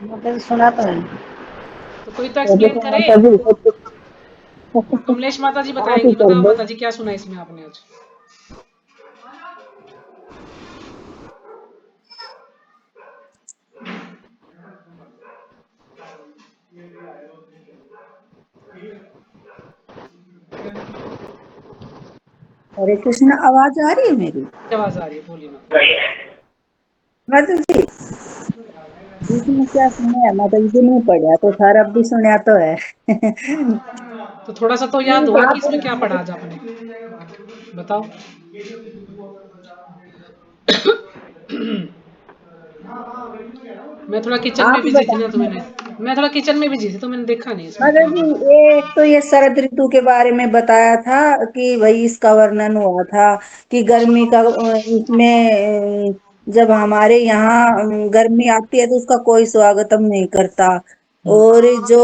मतलब सुना तो है। तो कोई तो एक्सप्लेन करे। कमलेश माता जी आप ही बताएंगी, कर बताओ दो। माता जी क्या सुना इसमें आपने आज? हरे कृष्ण, आवाज आ रही है मेरी? आवाज आ रही है, बोलिए माता माता जी, इसमें क्या सुना है? माता जी नहीं पढ़ा तो सारा भी सुना तो है। जी। तो थोड़ा सा तो याद होगा कि इसमें क्या पढ़ा आज आपने, बताओ। मैं थोड़ा किचन में आप बिजी थी ना, तो बताएं। मैं थोड़ा किचन में बिजी थी, तो मैंने देखा नहीं इसमें माता क्या जी, पढ़ा। एक तो ये शरद ऋतु के बारे में बताया था कि भाई इसका वर्णन हुआ था कि गर्मी का इसमें जब हमारे यहाँ गर्मी आती है तो उसका कोई स्वागतम नहीं करता। और जो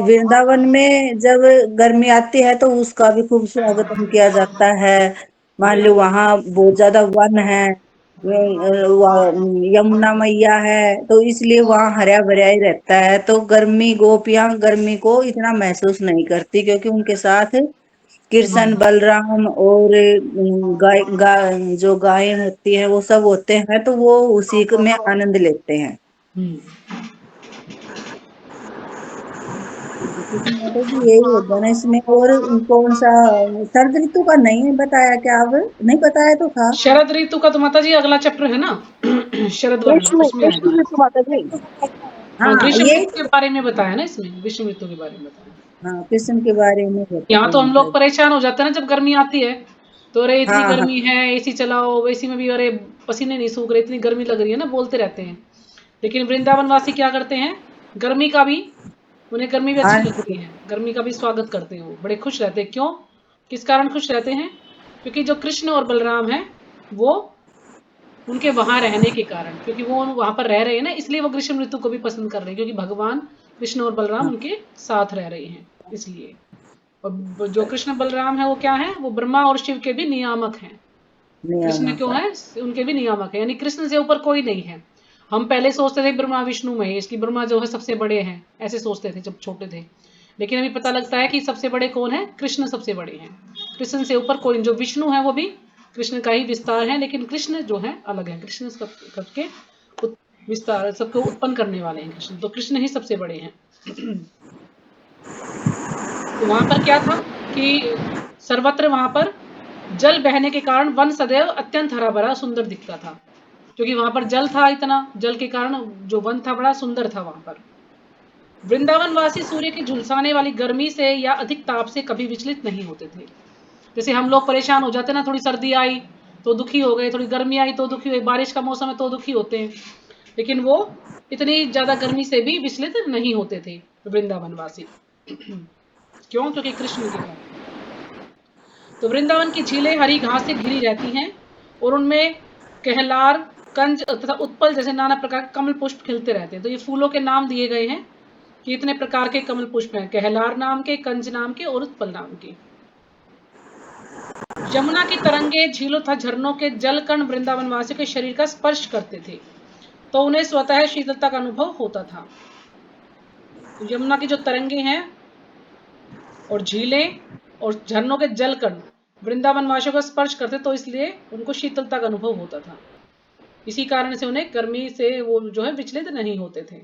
वृंदावन में जब गर्मी आती है तो उसका भी खूब स्वागतम किया जाता है। मान लो वहाँ बहुत ज्यादा वन है, यमुना मैया है, तो इसलिए वहाँ हरा भरा ही रहता है। तो गर्मी गोपियां गर्मी को इतना महसूस नहीं करती क्योंकि उनके साथ कृष्ण बलराम और जो गायें होती हैं वो सब होते हैं, तो वो उसी में आनंद लेते हैं। हम्म। क्योंकि माता जी यही होगा ना इसमें। और कौन सा शरद ऋतु का नहीं बताया क्या? अब नहीं बताया तो था। शरद ऋतु का तो माता जी अगला चैप्टर है ना, शरद वर्ण, उसमें आएगा। ग्रीष्म ऋतु माता जी। हाँ, हाँ, ग्रीष्म यही ऋतु के तो। बारे में बताया ना इसमें, ग्रीष्म ऋतु के बारे में बताया। हाँ, कृष्ण के बारे में यहाँ बताया तो हम माता लोग जी। परेशान हो जाते हैं ना जब गर्मी आती है, तो अरे इतनी हाँ हाँ गर्मी है, एसी चलाओ, एसी में भी अरे पसीने नहीं सूख रहे, इतनी गर्मी लग रही है ना, बोलते रहते हैं। लेकिन वृंदावन वासी क्या करते हैं, गर्मी का भी, उन्हें गर्मी भी हाँ अच्छी लगती जी, है, गर्मी का भी स्वागत करते हैं, वो बड़े खुश रहते हैं। क्यों, किस कारण खुश रहते हैं? क्योंकि जो कृष्ण और बलराम है, वो उनके वहां रहने के कारण, क्योंकि वो वहां पर रह रहे हैं ना, इसलिए वो ग्रीष्म ऋतु को भी पसंद कर रहे हैं, क्योंकि भगवान कृष्ण और बलराम हाँ, उनके साथ रह रहे हैं, इसलिए। और जो कृष्ण बलराम है वो क्या है, वो ब्रह्मा और शिव के भी नियामक हैं। कृष्ण नियामक क्यों है। है, उनके भी नियामक है, यानी कृष्ण से ऊपर कोई नहीं है। हम पहले सोचते थे ब्रह्मा विष्णु महेश की, ब्रह्मा जो है सबसे बड़े हैं, ऐसे सोचते थे जब छोटे थे। लेकिन अभी पता लगता है कि सबसे बड़े कौन है, कृष्ण सबसे बड़े हैं। कृष्ण से ऊपर कोई, जो विष्णु है वो भी कृष्ण का ही विस्तार है, लेकिन कृष्ण जो है अलग है। कृष्ण सबके विस्तार, सबको उत्पन्न करने वाले हैं कृष्ण, तो कृष्ण ही सबसे बड़े हैं। तो वहां पर क्या था कि सर्वत्र वहां पर जल बहने के कारण वन सदैव अत्यंत हरा भरा सुंदर दिखता था, क्योंकि वहां पर जल था, इतना जल के कारण जो वन था बड़ा सुंदर था वहां पर। वृंदावन वासी सूर्य की झुलसाने वाली गर्मी से या अधिक ताप से कभी विचलित नहीं होते थे। जैसे हम लोग परेशान हो जाते ना, थोड़ी सर्दी आई तो दुखी हो गए, थोड़ी गर्मी आई तो दुखी हुए, बारिश का मौसम है तो दुखी होते हैं, लेकिन वो इतनी ज्यादा गर्मी से भी विचलित नहीं होते थे वृंदावन वासी। क्यों, क्योंकि कृष्ण के कारण। तो वृंदावन की झीलें हरी घास से घिरी रहती हैं, और उनमें कहलार, कंज तथा उत्पल जैसे नाना प्रकार के कमल पुष्प खिलते रहते हैं। तो ये फूलों के नाम दिए गए हैं कि इतने प्रकार के कमल पुष्प हैं, कहलार नाम के, कंज नाम के और उत्पल नाम के। यमुना की तरंगे झीलों तथा झरनों के जल कण वृंदावन वासियों के शरीर का स्पर्श करते थे, तो उन्हें स्वतः शीतलता का अनुभव होता था। तो यमुना की जो तरंगे हैं और झीलें और झरनों के जल कण वृंदावन वासियों का स्पर्श करते, तो इसलिए उनको शीतलता का अनुभव होता था। इसी कारण से उन्हें गर्मी से वो जो है विचलित नहीं होते थे।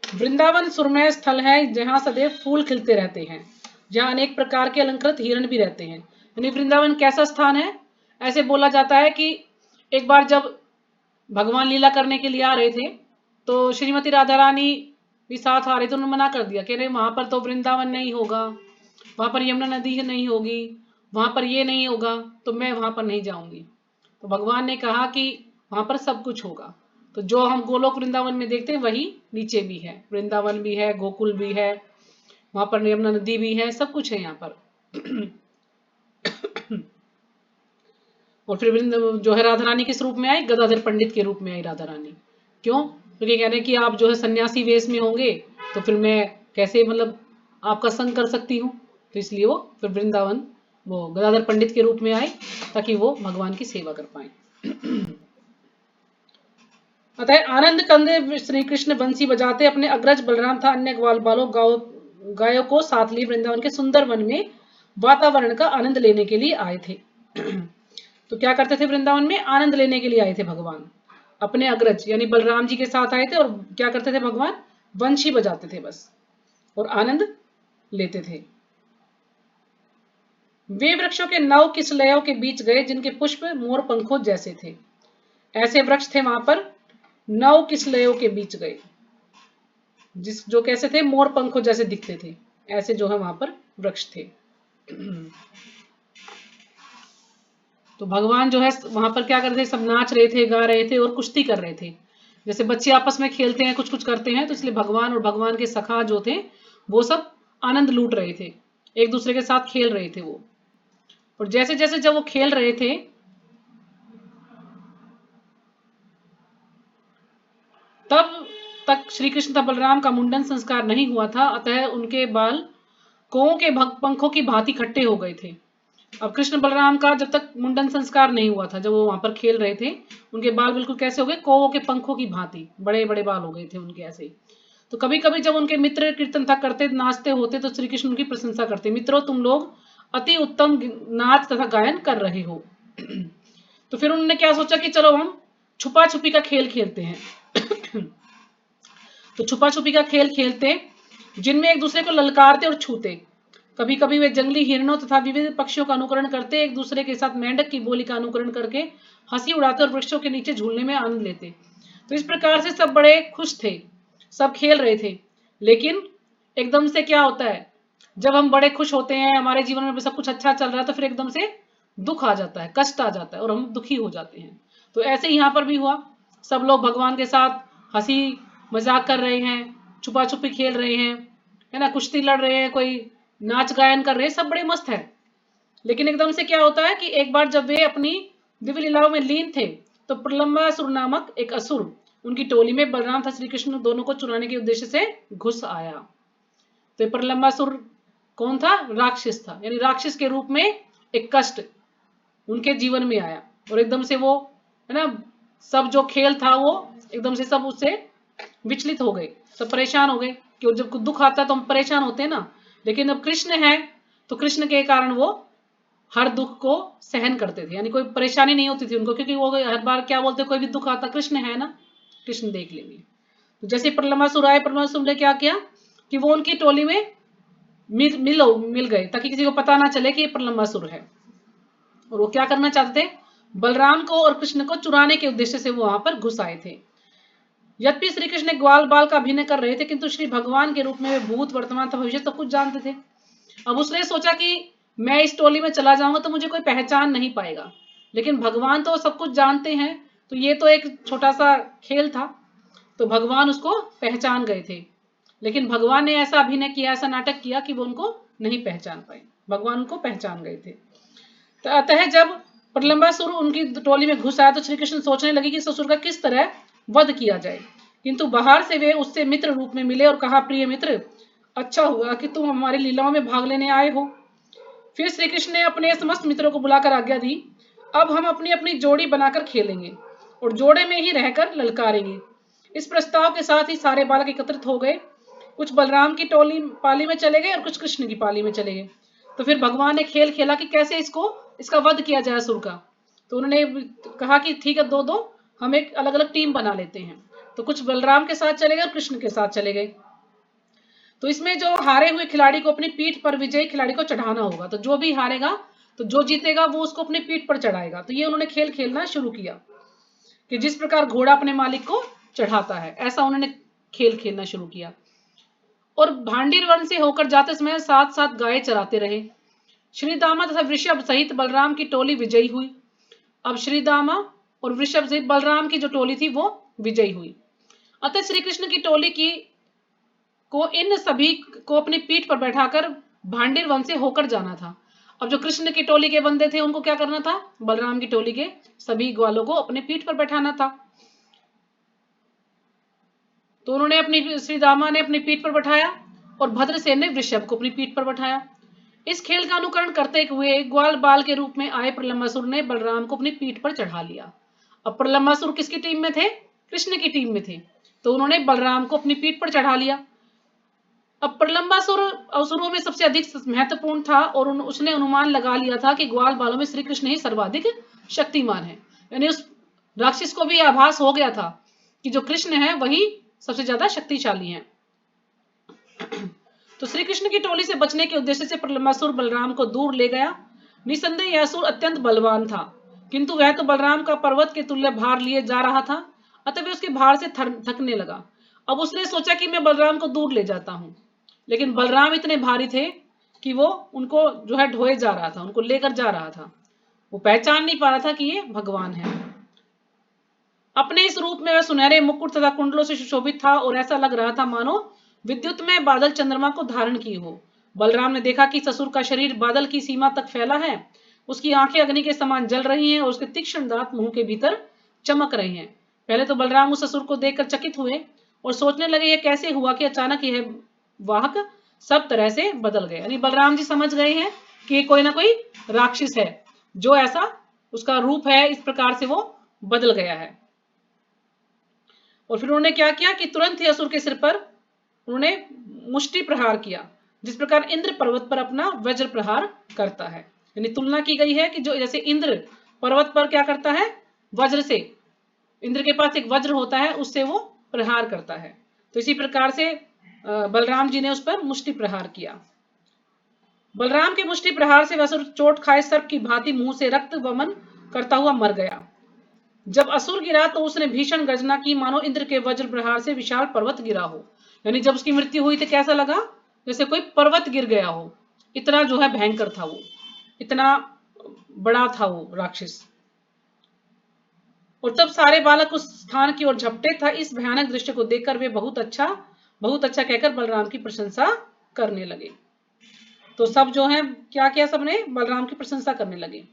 वृंदावन सुरमय स्थल है जहां सदैव फूल खिलते रहते हैं, जहां अनेक प्रकार के अलंकृत हिरण भी रहते हैं। यानी वृंदावन कैसा स्थान है, ऐसे बोला जाता है कि एक बार जब भगवान लीला करने के लिए आ रहे थे, तो श्रीमती राधा रानी भी साथ आ रहे थे, उन्होंने मना कर दिया, कह रहे वहां पर तो वृंदावन नहीं होगा, वहां पर यमुना नदी नहीं होगी, वहां पर ये नहीं होगा, तो मैं वहां पर नहीं जाऊंगी। तो भगवान ने कहा कि वहां पर सब कुछ होगा। तो जो हम गोलोक वृंदावन में देखते हैं वही नीचे भी है, वृंदावन भी है, गोकुल भी है, वहां पर यमुना नदी भी है, सब कुछ है यहाँ पर। और फिर जो है राधा रानी किस रूप में आई, गदाधर पंडित के रूप में आई राधा रानी। क्यों, क्योंकि कह रहे हैं कि आप जो है सन्यासी वेश में होंगे, तो फिर मैं कैसे मतलब आपका संग कर सकती हूँ। तो इसलिए वो फिर वृंदावन वो गदाधर पंडित के रूप में आए ताकि वो भगवान की सेवा कर पाए। अतः आनंद कंदे श्री कृष्ण बंसी बजाते अपने अग्रज बलराम था अन्य ग्वाल बालों गायों को साथ लिए वृंदावन के सुंदर वन में वातावरण का आनंद लेने के लिए आए थे। तो क्या करते थे, वृंदावन में आनंद लेने के लिए आए थे भगवान। अपने अग्रज यानी बलराम जी के साथ आए थे और क्या करते थे भगवान, वंशी बजाते थे बस और आनंद लेते थे। वे वृक्षों के नव किसलयों के बीच गए जिनके पुष्प मोर पंखों जैसे थे। ऐसे वृक्ष थे वहां पर, नव किसलयों के बीच गए, जो कैसे थे, मोर पंखों जैसे दिखते थे, ऐसे जो है वहां पर वृक्ष थे। तो भगवान जो है वहां पर क्या कर रहे थे, सब नाच रहे थे, गा रहे थे और कुश्ती कर रहे थे। जैसे बच्चे आपस में खेलते हैं, कुछ कुछ करते हैं, तो इसलिए भगवान और भगवान के सखा जो थे वो सब आनंद लूट रहे थे, एक दूसरे के साथ खेल रहे थे वो। और जैसे जैसे जब वो खेल रहे थे तब तक श्री कृष्ण तथा बलराम का मुंडन संस्कार नहीं हुआ था, अतः उनके बाल कौओं के पंखों की भांति खट्टे हो गए थे। अब कृष्ण बलराम का जब तक मुंडन संस्कार नहीं हुआ था, जब वो वहां पर खेल रहे थे, उनके बाल बिल्कुल कैसे हो गए, कौओं के पंखों की भांति बड़े बड़े बाल हो गए थे उनके ऐसे ही। तो कभी कभी जब उनके मित्र कीर्तन था करते, नाचते होते, तो श्री कृष्ण उनकी प्रशंसा करते, मित्रों तुम लोग अति उत्तम नाच तथा गायन कर रहे हो। तो फिर उन्होंने क्या सोचा कि चलो हम छुपा छुपी का खेल खेलते हैं। तो छुपा छुपी का खेल खेलते जिनमें एक दूसरे को ललकारते और छूते। कभी कभी वे जंगली हिरणों तथा विविध पक्षियों का अनुकरण करते, एक दूसरे के साथ मेंढक की बोली का अनुकरण करके हंसी उड़ाते और वृक्षों के नीचे झूलने में आनंद लेते। तो इस प्रकार से सब बड़े खुश थे, सब खेल रहे थे। लेकिन एकदम से क्या होता है, जब हम बड़े खुश होते हैं, हमारे जीवन में सब कुछ अच्छा चल रहा है, तो फिर एकदम से दुख आ जाता है, कष्ट आ जाता है और हम दुखी हो जाते हैं। तो ऐसे ही यहाँ पर भी हुआ, सब लोग भगवान के साथ हंसी मजाक कर रहे हैं, छुपा छुपी खेल रहे हैं, है ना, कुश्ती लड़ रहे हैं, कोई नाच गायन कर रहे हैं, सब बड़े मस्त है। लेकिन एकदम से क्या होता है कि एक बार जब वे अपनी दिव्य लीलाओं में लीन थे, तो प्रलंबासुर नामक एक असुर उनकी टोली में बलराम तथा श्री कृष्ण दोनों को चुराने के उद्देश्य से घुस आया। तो प्रलंबासुर कौन था, राक्षस था, यानी राक्षस के रूप में एक कष्ट उनके जीवन में आया और एकदम से वो, है ना, सब जो खेल था वो एकदम से सब उससे विचलित हो गए, सब परेशान हो गए। कि जब दुख आता है तो हम परेशान होते हैं ना, लेकिन जब कृष्ण है तो कृष्ण के कारण वो हर दुख को सहन करते थे, यानी कोई परेशानी नहीं होती थी उनको, क्योंकि वो हर बार क्या बोलते, कोई भी दुख आता, कृष्ण है ना, कृष्ण देख लेंगे। तो जैसे प्रलंबासुर आए, प्रलंबासुर ने क्या किया कि वो उनकी टोली में मिल गए ताकि किसी को पता ना चले कि ये प्रलंबासुर है। और वो क्या करना चाहते थे, बलराम को और कृष्ण को चुराने के उद्देश्य से वो वहां पर घुस आए थे। यद्यपि श्री कृष्ण ग्वाल बाल का अभिनय कर रहे थे, किंतु श्री भगवान के रूप में वे भूत वर्तमान तथा भविष्य सब कुछ जानते थे। अब उसने सोचा कि मैं इस टोली में चला जाऊंगा तो मुझे कोई पहचान नहीं पाएगा, लेकिन भगवान तो सब कुछ जानते हैं, तो ये तो एक छोटा सा खेल था, तो भगवान उसको पहचान गए थे। लेकिन भगवान ने ऐसा अभिनय किया, ऐसा नाटक किया कि वो उनको नहीं पहचान पाए, भगवान उनको पहचान गए थे। तो अतः जब प्रलंबासुर उनकी टोली में घुस आया तो श्री कृष्ण सोचने लगे कि ससुर का किस तरह वध किया जाए, किंतु बाहर से वे उससे मित्र रूप में मिले और कहा, प्रिय मित्र, अच्छा हुआ कि तुम हमारी लीलाओं में भाग लेने आए हो। फिर श्री कृष्ण ने अपने समस्त मित्रों को बुलाकर आज्ञा दी, अब हम अपनी अपनी जोड़ी बनाकर खेलेंगे और जोड़े में ही रहकर ललकारेंगे। इस प्रस्ताव के साथ ही सारे बालक एकत्रित हो गए, कुछ बलराम की टोली पाली में चले गए और कुछ कृष्ण की पाली में चले गए। तो फिर भगवान ने खेल खेला कि कैसे इसका वध किया जाए असुर का। तो उन्होंने कहा कि ठीक है, दो हम एक अलग अलग टीम बना लेते हैं। तो कुछ बलराम के साथ चले गए और कृष्ण के साथ चले गए। तो इसमें जो हारे हुए खिलाड़ी को अपनी पीठ पर विजयी खिलाड़ी को चढ़ाना होगा, तो जो भी हारेगा, तो जो जीतेगा वो उसको अपनी पीठ पर चढ़ाएगा। तो ये उन्होंने खेल खेलना शुरू किया कि जिस प्रकार घोड़ा अपने मालिक को चढ़ाता है, ऐसा उन्होंने खेल खेलना शुरू किया। और भांडीर वन से होकर जाते समय साथ साथ गाय चराते रहे। श्रीदामा तथा वृषभ सहित बलराम की टोली विजयी हुई। अब श्रीदामा और वृषभ सहित बलराम की जो टोली थी वो विजयी हुई। अतः श्री कृष्ण की टोली को इन सभी को अपनी पीठ पर बैठाकर भांडीर वन से होकर जाना था। अब जो कृष्ण की टोली के बंदे थे उनको क्या करना था, बलराम की टोली के सभी ग्वालों को अपने पीठ पर बैठाना था। तो उन्होंने श्रीदामा ने अपनी पीठ पर बैठाया और भद्रसेन ने वृषभ को अपनी पीठ पर बैठाया। इस खेल का अनुकरण करते हुए ग्वाल बाल के रूप में आए प्रलंबासुर ने बलराम को अपनी पीठ पर चढ़ा लिया। अब प्रलंबासुर किसकी टीम में थे? कृष्ण की टीम में थे, तो उन्होंने बलराम को अपनी पीठ पर चढ़ा लिया। अब प्रलंबासुर असुरों में सबसे अधिक महत्वपूर्ण था और उसने अनुमान लगा लिया था कि ग्वाल बालों में श्री कृष्ण ही सर्वाधिक शक्तिमान है। यानी उस राक्षस को भी आभास हो गया था कि जो कृष्ण है वही सबसे ज्यादा शक्तिशाली है। तो श्री कृष्ण की टोली से बचने के उद्देश्य से प्रलंबासुर बलराम को दूर ले गया। निसंदेह यह असुर अत्यंत बलवान था, किंतु वह तो बलराम का पर्वत के तुल्य भार लिए जा रहा था, अतः वह उसके भार से थकने लगा। अब उसने सोचा कि मैं बलराम को दूर ले जाता हूं, लेकिन बलराम इतने भारी थे कि वो उनको जो है ढोए जा रहा था, उनको लेकर जा रहा था। वो पहचान नहीं पा रहा था कि ये भगवान है। अपने इस रूप में वह सुनहरे मुकुट तथा कुंडलों से सुशोभित था और ऐसा लग रहा था मानो विद्युत में बादल चंद्रमा को धारण किए हो। बलराम ने देखा कि ससुर का शरीर बादल की सीमा तक फैला है, उसकी आंखें अग्नि के समान जल रही हैं और उसके तीक्ष्ण दांत मुंह के भीतर चमक रहे हैं। पहले तो बलराम उस ससुर को देखकर चकित हुए और सोचने लगे यह कैसे हुआ कि अचानक यह वाहक सब तरह से बदल गए। यानी बलराम जी समझ गए हैं कि कोई ना कोई राक्षस है जो ऐसा उसका रूप है, इस प्रकार से वो बदल गया है। और फिर उन्होंने क्या किया कि तुरंत ही असुर के सिर पर उन्होंने मुष्टि प्रहार किया, जिस प्रकार इंद्र पर्वत पर अपना वज्र प्रहार करता है। यानी तुलना की गई है कि जो जैसे इंद्र पर्वत पर क्या करता है, वज्र से, इंद्र के पास एक वज्र होता है, उससे वो प्रहार करता है। तो इसी प्रकार से बलराम जी ने उस पर मुष्टि प्रहार किया। बलराम के मुष्टि प्रहार से असुर चोट खाए सर्प की भांति मुंह से रक्त वमन करता हुआ मर गया। जब असुर गिरा तो उसने भीषण गर्जना की, मानो इंद्र के वज्र प्रहार से विशाल पर्वत गिरा हो। यानी जब उसकी मृत्यु हुई तो कैसा लगा, जैसे कोई पर्वत गिर गया हो। इतना जो है भयंकर था वो, इतना बड़ा था वो राक्षस। और तब सारे बालक उस स्थान की ओर झपटे था। इस भयानक दृश्य को देखकर वे बहुत अच्छा कहकर बलराम की प्रशंसा करने लगे। तो सब जो है क्या किया, सबने बलराम की प्रशंसा करने लगे।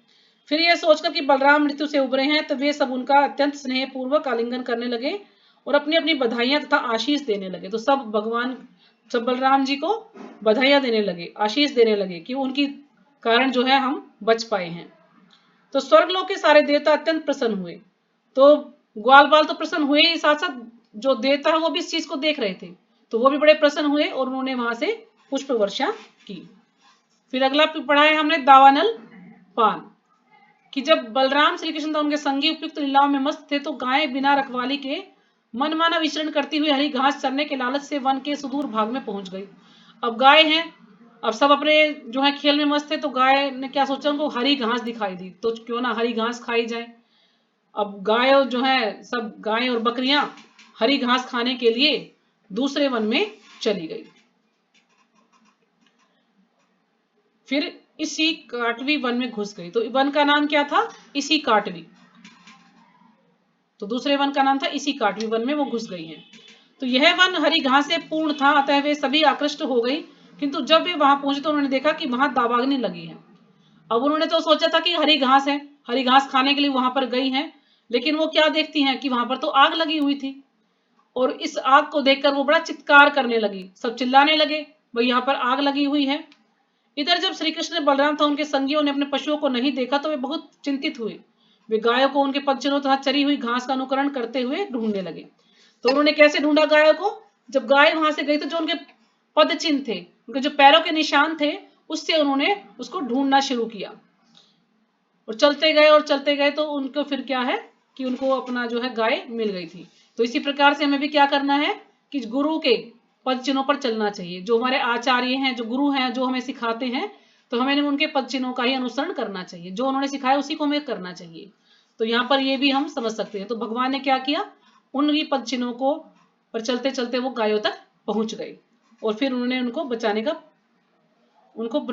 फिर यह सोचकर कि बलराम मृत्यु से उबरे हैं, तो वे सब उनका अत्यंत स्नेहपूर्वक आलिंगन करने लगे और अपनी अपनी बधाइयां तथा आशीष देने लगे। तो सब बलराम जी को बधाइयां देने लगे, आशीष देने लगे कि उनकी कारण जो है हम बच पाए हैं। तो स्वर्गलोक के सारे देवता अत्यंत प्रसन्न हुए। तो ग्वाल बाल तो प्रसन्न हुए ही, साथ साथ जो देवता है वो भी इस चीज को देख रहे थे, तो वो भी बड़े प्रसन्न हुए और उन्होंने वहां से पुष्प वर्षा की। फिर अगला पढ़ा है हमने दावानल पान, कि जब बलराम श्री कृष्ण उनके संगी उपयुक्त लीलाओं में मस्त थे, तो गायें बिना रखवाली के मनमाना विचरण करती हुई हरी घास चरने के लालच से वन के सुदूर भाग में पहुंच गई। अब गाय हैं, अब सब अपने जो है खेल में मस्त थे, तो गाय ने क्या सोचा, उनको हरी घास दिखाई दी, तो क्यों ना हरी घास खाई जाए। अब गाय जो है, सब गाय और बकरियां हरी घास खाने के लिए दूसरे वन में चली गई। फिर इसी काटवी वन में घुस गई। तो वन का नाम क्या था, इसी काटवी। तो दूसरे वन का नाम था इसी काटवी, वन में वो घुस गई हैं। तो यह वन हरी घास से पूर्ण था, अतः वे सभी आकृष्ट हो गई। किंतु जब वे वहां पहुंचे तो उन्होंने देखा कि वहां दावाग्नि लगी है। अब उन्होंने तो सोचा था कि हरी घास है, हरी घास खाने के लिए वहां पर गई हैं, लेकिन वो क्या देखती हैं कि वहां पर तो आग लगी हुई थी। और इस आग को देखकर वो बड़ा चित्कार करने लगी, सब चिल्लाने लगे, भाई यहाँ पर आग लगी हुई है। इधर जब श्री कृष्ण बलराम तथा उनके संगियों ने अपने पशुओं को नहीं देखा तो वे बहुत चिंतित हुए। वे गायों को उनके पदचिन्हों तथा चरी हुई घास का अनुकरण करते हुए ढूंढने लगे। तो उन्होंने कैसे ढूंढा गायों को, जब गाय वहां से गई तो जो उनके पद चिन्ह थे, उनके जो पैरों के निशान थे, उससे उन्होंने उसको ढूंढना शुरू किया। और चलते गए तो उनको फिर क्या है कि उनको अपना जो है गाय मिल गई थी। तो इसी प्रकार से हमें भी क्या करना है कि गुरु के पद चिन्हों पर चलना चाहिए। जो हमारे आचार्य हैं, जो गुरु हैं, जो हमें सिखाते हैं, तो हमें उनके पद चिन्हों का ही अनुसरण करना चाहिए, जो उन्होंने सिखाया उसी को हमें करना चाहिए। तो यहाँ पर ये भी हम समझ सकते हैं। तो भगवान ने क्या किया, उनकी पद चिन्हों को पर चलते चलते वो गायों तक पहुंच गए और फिर उन्होंने उनको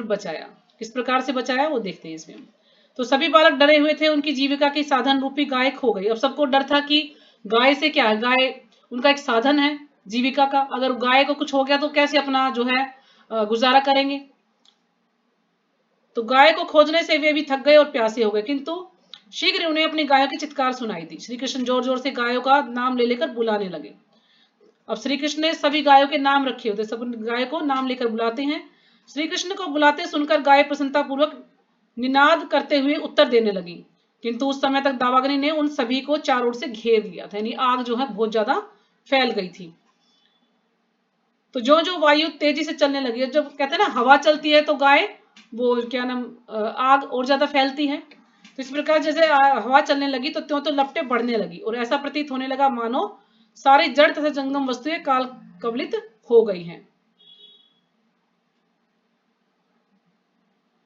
बचाया। किस प्रकार से बचाया वो देखते हैं इसमें। तो सभी बालक डरे हुए थे, उनकी जीविका की साधन रूपी गाय खो गई। अब सबको डर था कि गाय से क्या है, गाय उनका एक साधन है जीविका का, अगर गाय को कुछ हो गया तो कैसे अपना जो है गुजारा करेंगे। तो गाय को खोजने से वे भी थक गए और प्यासे हो गए, किंतु शीघ्र उन्हें अपनी गायों की चित्कार सुनाई दी। श्री कृष्ण जोर जोर से गायों का नाम ले लेकर बुलाने लगे। अब श्री कृष्ण ने सभी गायों के नाम रखे होते, सब गाय को नाम लेकर बुलाते हैं। श्री कृष्ण को बुलाते सुनकर गाय प्रसन्नता पूर्वक निनाद करते हुए उत्तर देने लगी, किंतु उस समय तक दावाग्नि ने उन सभी को चारों ओर से घेर लिया था, यानी आग जो है बहुत ज्यादा फैल गई थी। तो जो जो वायु तेजी से चलने लगी, जब कहते हैं ना हवा चलती है तो गाय वो क्या नाम आग और ज्यादा फैलती है, तो इस प्रकार जैसे हवा चलने लगी तो त्यों तो लपटें बढ़ने लगी और ऐसा प्रतीत होने लगा मानो सारी जड़ तथा जंगम वस्तुएं काल कवलित हो गई हैं।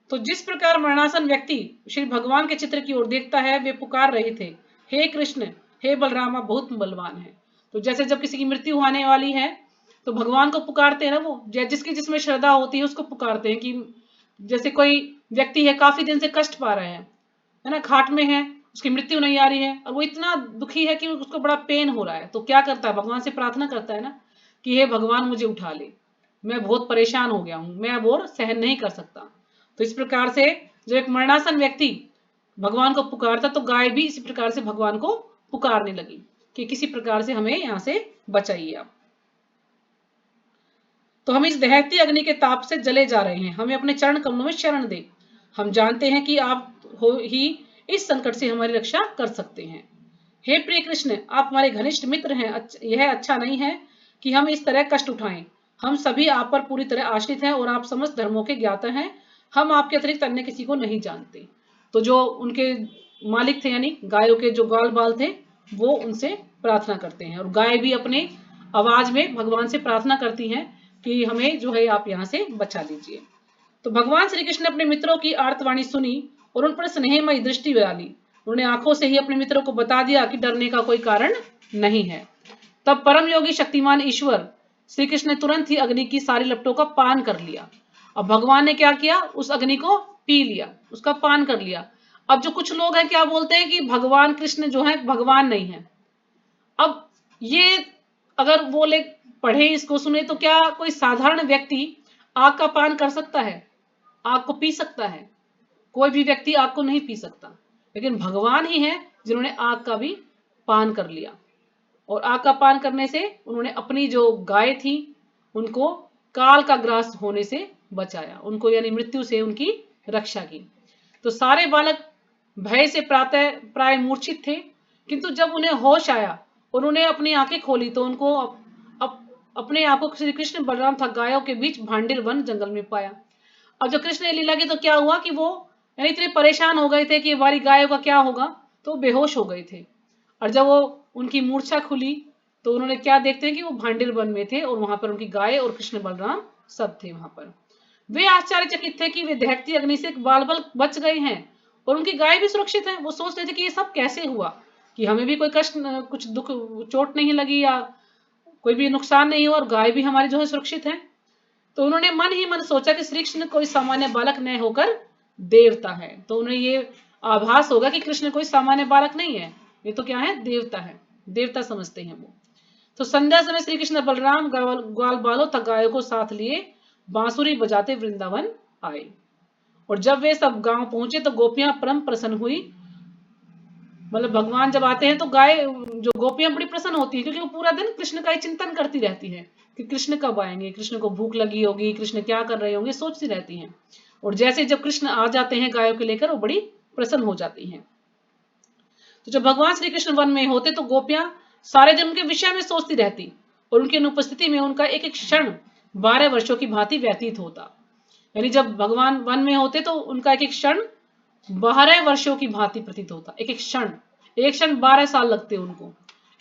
तो जिस प्रकार मरणासन व्यक्ति श्री भगवान के चित्र की ओर देखता है, वे पुकार रहे थे, हे कृष्ण, हे बलराम, आप बहुत बलवान हैं। तो जैसे जब किसी की मृत्यु होने वाली है तो भगवान को पुकारते हैं ना, वो जिसकी जिसमें श्रद्धा होती है उसको पुकारते हैं। कि जैसे कोई व्यक्ति है काफी दिन से कष्ट पा रहा है ना, खाट में है, उसकी मृत्यु नहीं आ रही है और वो इतना दुखी है कि उसको बड़ा पेन हो रहा है, तो क्या करता है, भगवान से प्रार्थना करता है ना कि हे भगवान मुझे उठा ले, मैं बहुत परेशान हो गया हूं, मैं अब और सहन नहीं कर सकता। तो इस प्रकार से जब एक मरणासन व्यक्ति भगवान को पुकारता तो गाय भी इसी प्रकार से भगवान को पुकारने लगी कि किसी प्रकार से हमें यहां से बचाइए आप। तो हम इस दहकती अग्नि के ताप से जले जा रहे हैं, हमें अपने चरण कमलों में शरण दे, हम जानते हैं कि आप हो ही इस संकट से हमारी रक्षा कर सकते हैं। हे प्रिय कृष्ण, आप हमारे घनिष्ठ मित्र हैं, यह अच्छा नहीं है कि हम इस तरह कष्ट उठाएं। हम सभी आप पर पूरी तरह आश्रित हैं और आप समस्त धर्मों के ज्ञाता हैं, हम आपके अतिरिक्त अन्य किसी को नहीं जानते। तो जो उनके मालिक थे यानी गायों के जो ग्वाल बाल थे वो उनसे प्रार्थना करते हैं और गाय भी अपने आवाज में भगवान से प्रार्थना करती हैं कि हमें जो है आप यहाँ से बचा लीजिए। तो भगवान श्री कृष्ण ने अपने मित्रों की आर्तवाणी सुनी और उन पर स्नेहमयी दृष्टि डाली। उन्होंने आंखों से ही अपने मित्रों को बता दिया कि डरने का कोई कारण नहीं है। तब परम योगी शक्तिमान ईश्वर श्री कृष्ण ने तुरंत ही अग्नि की सारी लपटों का पान कर लिया। अब भगवान ने क्या किया, उस अग्नि को पी लिया, उसका पान कर लिया। अब जो कुछ लोग हैं क्या बोलते हैं कि भगवान कृष्ण जो है भगवान नहीं है। अब ये अगर वो ले पढ़े इसको सुने तो क्या कोई साधारण व्यक्ति आग का पान कर सकता है, आग को पी सकता है? कोई भी व्यक्ति आग को नहीं पी सकता, लेकिन भगवान ही है जिन्होंने आग का भी पान कर लिया। और आग का पान करने से उन्होंने अपनी जो गाय थी उनको काल का ग्रास होने से बचाया, उनको यानी मृत्यु से उनकी रक्षा की। तो सारे बालक भय से प्राय मूर्छित थे, किंतु जब उन्हें होश आया और उन्हें अपनी आंखें खोली तो उनको अपने आप को श्री कृष्ण बलराम था गायों के बीच भांडिर वन जंगल में पाया। अब जब कृष्ण ने लीला की तो क्या हुआ कि वो यानी इतने परेशान हो गए थे कि हमारी गायों का क्या होगा, तो बेहोश हो गए थे। और जब वो उनकी मूर्छा खुली तो उन्होंने क्या देखते हैं कि वो भांडिर वन में थे और वहां पर उनकी गाय और कृष्ण बलराम सब थे वहां पर। वे आश्चर्यचकित थे कि वे दहकती अग्नि से बाल बच गए हैं और उनकी गाय भी सुरक्षित है। वो सोच रहे थे कि ये सब कैसे हुआ, कि हमें भी कोई कष्ट कुछ दुख चोट नहीं लगी या कोई भी नुकसान नहीं हुआ और गाय भी हमारी जो है सुरक्षित है। तो उन्होंने मन ही मन सोचा कि श्री कृष्ण कोई सामान्य बालक न होकर देवता है। तो उन्हें ये आभास होगा कि कृष्ण कोई सामान्य बालक नहीं है, ये तो क्या है, देवता है, देवता समझते हैं वो। तो संध्या समय श्री कृष्ण बलराम ग्वाल बालों तक गायों को साथ लिए बांसुरी बजाते वृंदावन आए। और जब वे सब गांव पहुंचे तो गोपियां परम प्रसन्न हुई। मतलब भगवान जब आते हैं तो गाय जो गोपियां बड़ी प्रसन्न होती है, क्योंकि वो पूरा दिन कृष्ण का ही चिंतन करती रहती है कि कृष्ण कब आएंगे, कृष्ण को भूख लगी होगी, कृष्ण क्या कर रहे होंगे, सोचती रहती हैं। और जैसे जब कृष्ण आ जाते हैं गायों को लेकर वो बड़ी प्रसन्न हो जाती हैं। तो जब भगवान श्री कृष्ण वन में होते तो गोपियां सारे दिन उनके विषय में सोचती रहती और उनकी अनुपस्थिति में उनका एक एक क्षण 12 वर्षों की भांति व्यतीत होता। यानी जब भगवान वन में होते तो उनका एक एक क्षण 12 वर्षों की भांति प्रतीत होता। एक क्षण 12 साल लगते उनको,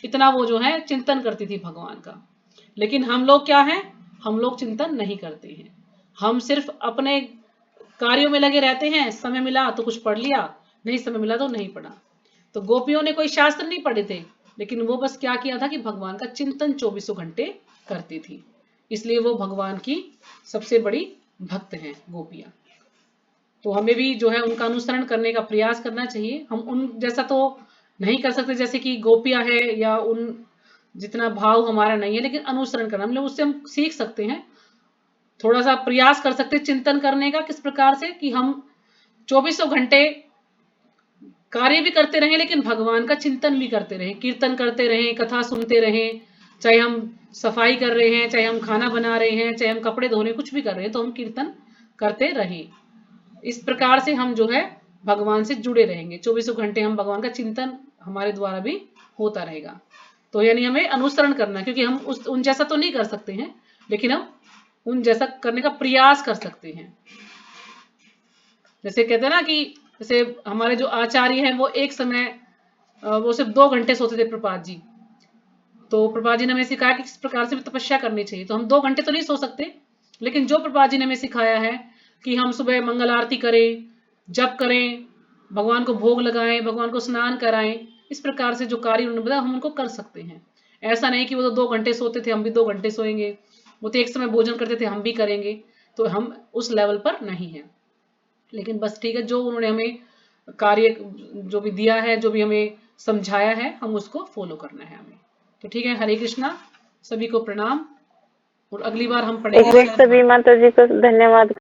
इतना वो जो है चिंतन करती थी भगवान का। लेकिन हम लोग क्या हैं, हम लोग चिंतन नहीं करते हैं, हम सिर्फ अपने कार्यों में लगे रहते हैं। समय मिला तो कुछ पढ़ लिया, नहीं समय मिला तो नहीं पढ़ा। तो गोपियों ने कोई शास्त्र नहीं पढ़े थे, लेकिन वो बस क्या किया था कि भगवान का चिंतन 24 घंटे करती थी, इसलिए वो भगवान की सबसे बड़ी भक्त हैं गोपियां। तो हमें भी जो है उनका अनुसरण करने का प्रयास करना चाहिए। हम उन जैसा तो नहीं कर सकते जैसे कि गोपियां है, या उन जितना भाव हमारा नहीं है, लेकिन अनुसरण करना मतलब उससे हम सीख सकते हैं, थोड़ा सा प्रयास कर सकते हैं चिंतन करने का। किस प्रकार से कि हम 24 घंटे कार्य भी करते रहें लेकिन भगवान का चिंतन भी करते रहें, कीर्तन करते रहें, कथा सुनते रहें, चाहे हम सफाई कर रहे हैं, चाहे हम खाना बना रहे हैं, चाहे हम कपड़े धो रहे हैं, कुछ भी कर रहे हैं, तो हम कीर्तन करते रहें। इस प्रकार से हम जो है भगवान से जुड़े रहेंगे। 24 घंटे हम भगवान का चिंतन हमारे द्वारा भी होता रहेगा। तो यानी हमें अनुसरण करना है, क्योंकि हम उन जैसा तो नहीं कर सकते हैं, लेकिन हम उन जैसा करने का प्रयास कर सकते हैं। जैसे कहते हैं ना कि जैसे हमारे जो आचार्य हैं वो एक समय वो सिर्फ 2 घंटे सोते थे प्रपात जी। तो प्रपात जी ने हमें सिखाया कि किस प्रकार से भी तपस्या करनी चाहिए। तो हम 2 घंटे तो नहीं सो सकते, लेकिन जो प्रपात जी ने हमें सिखाया है कि हम सुबह मंगल आरती करें, जप करें, भगवान को भोग लगाएं, भगवान को स्नान कराएं, इस प्रकार से जो कार्य उन्होंने बताया हम उनको कर सकते हैं। ऐसा नहीं कि वो तो 2 घंटे सोते थे, हम भी 2 घंटे सोएंगे, वो तो एक समय भोजन करते थे, हम भी करेंगे, तो हम उस लेवल पर नहीं है। लेकिन बस ठीक है, जो उन्होंने हमें कार्य जो भी दिया है, जो भी हमें समझाया है, हम उसको फॉलो करना है हमें। तो ठीक है, हरे कृष्णा, सभी को प्रणाम, और अगली बार हम एक पढ़ेंगे मिनट, सभी माता जी को धन्यवाद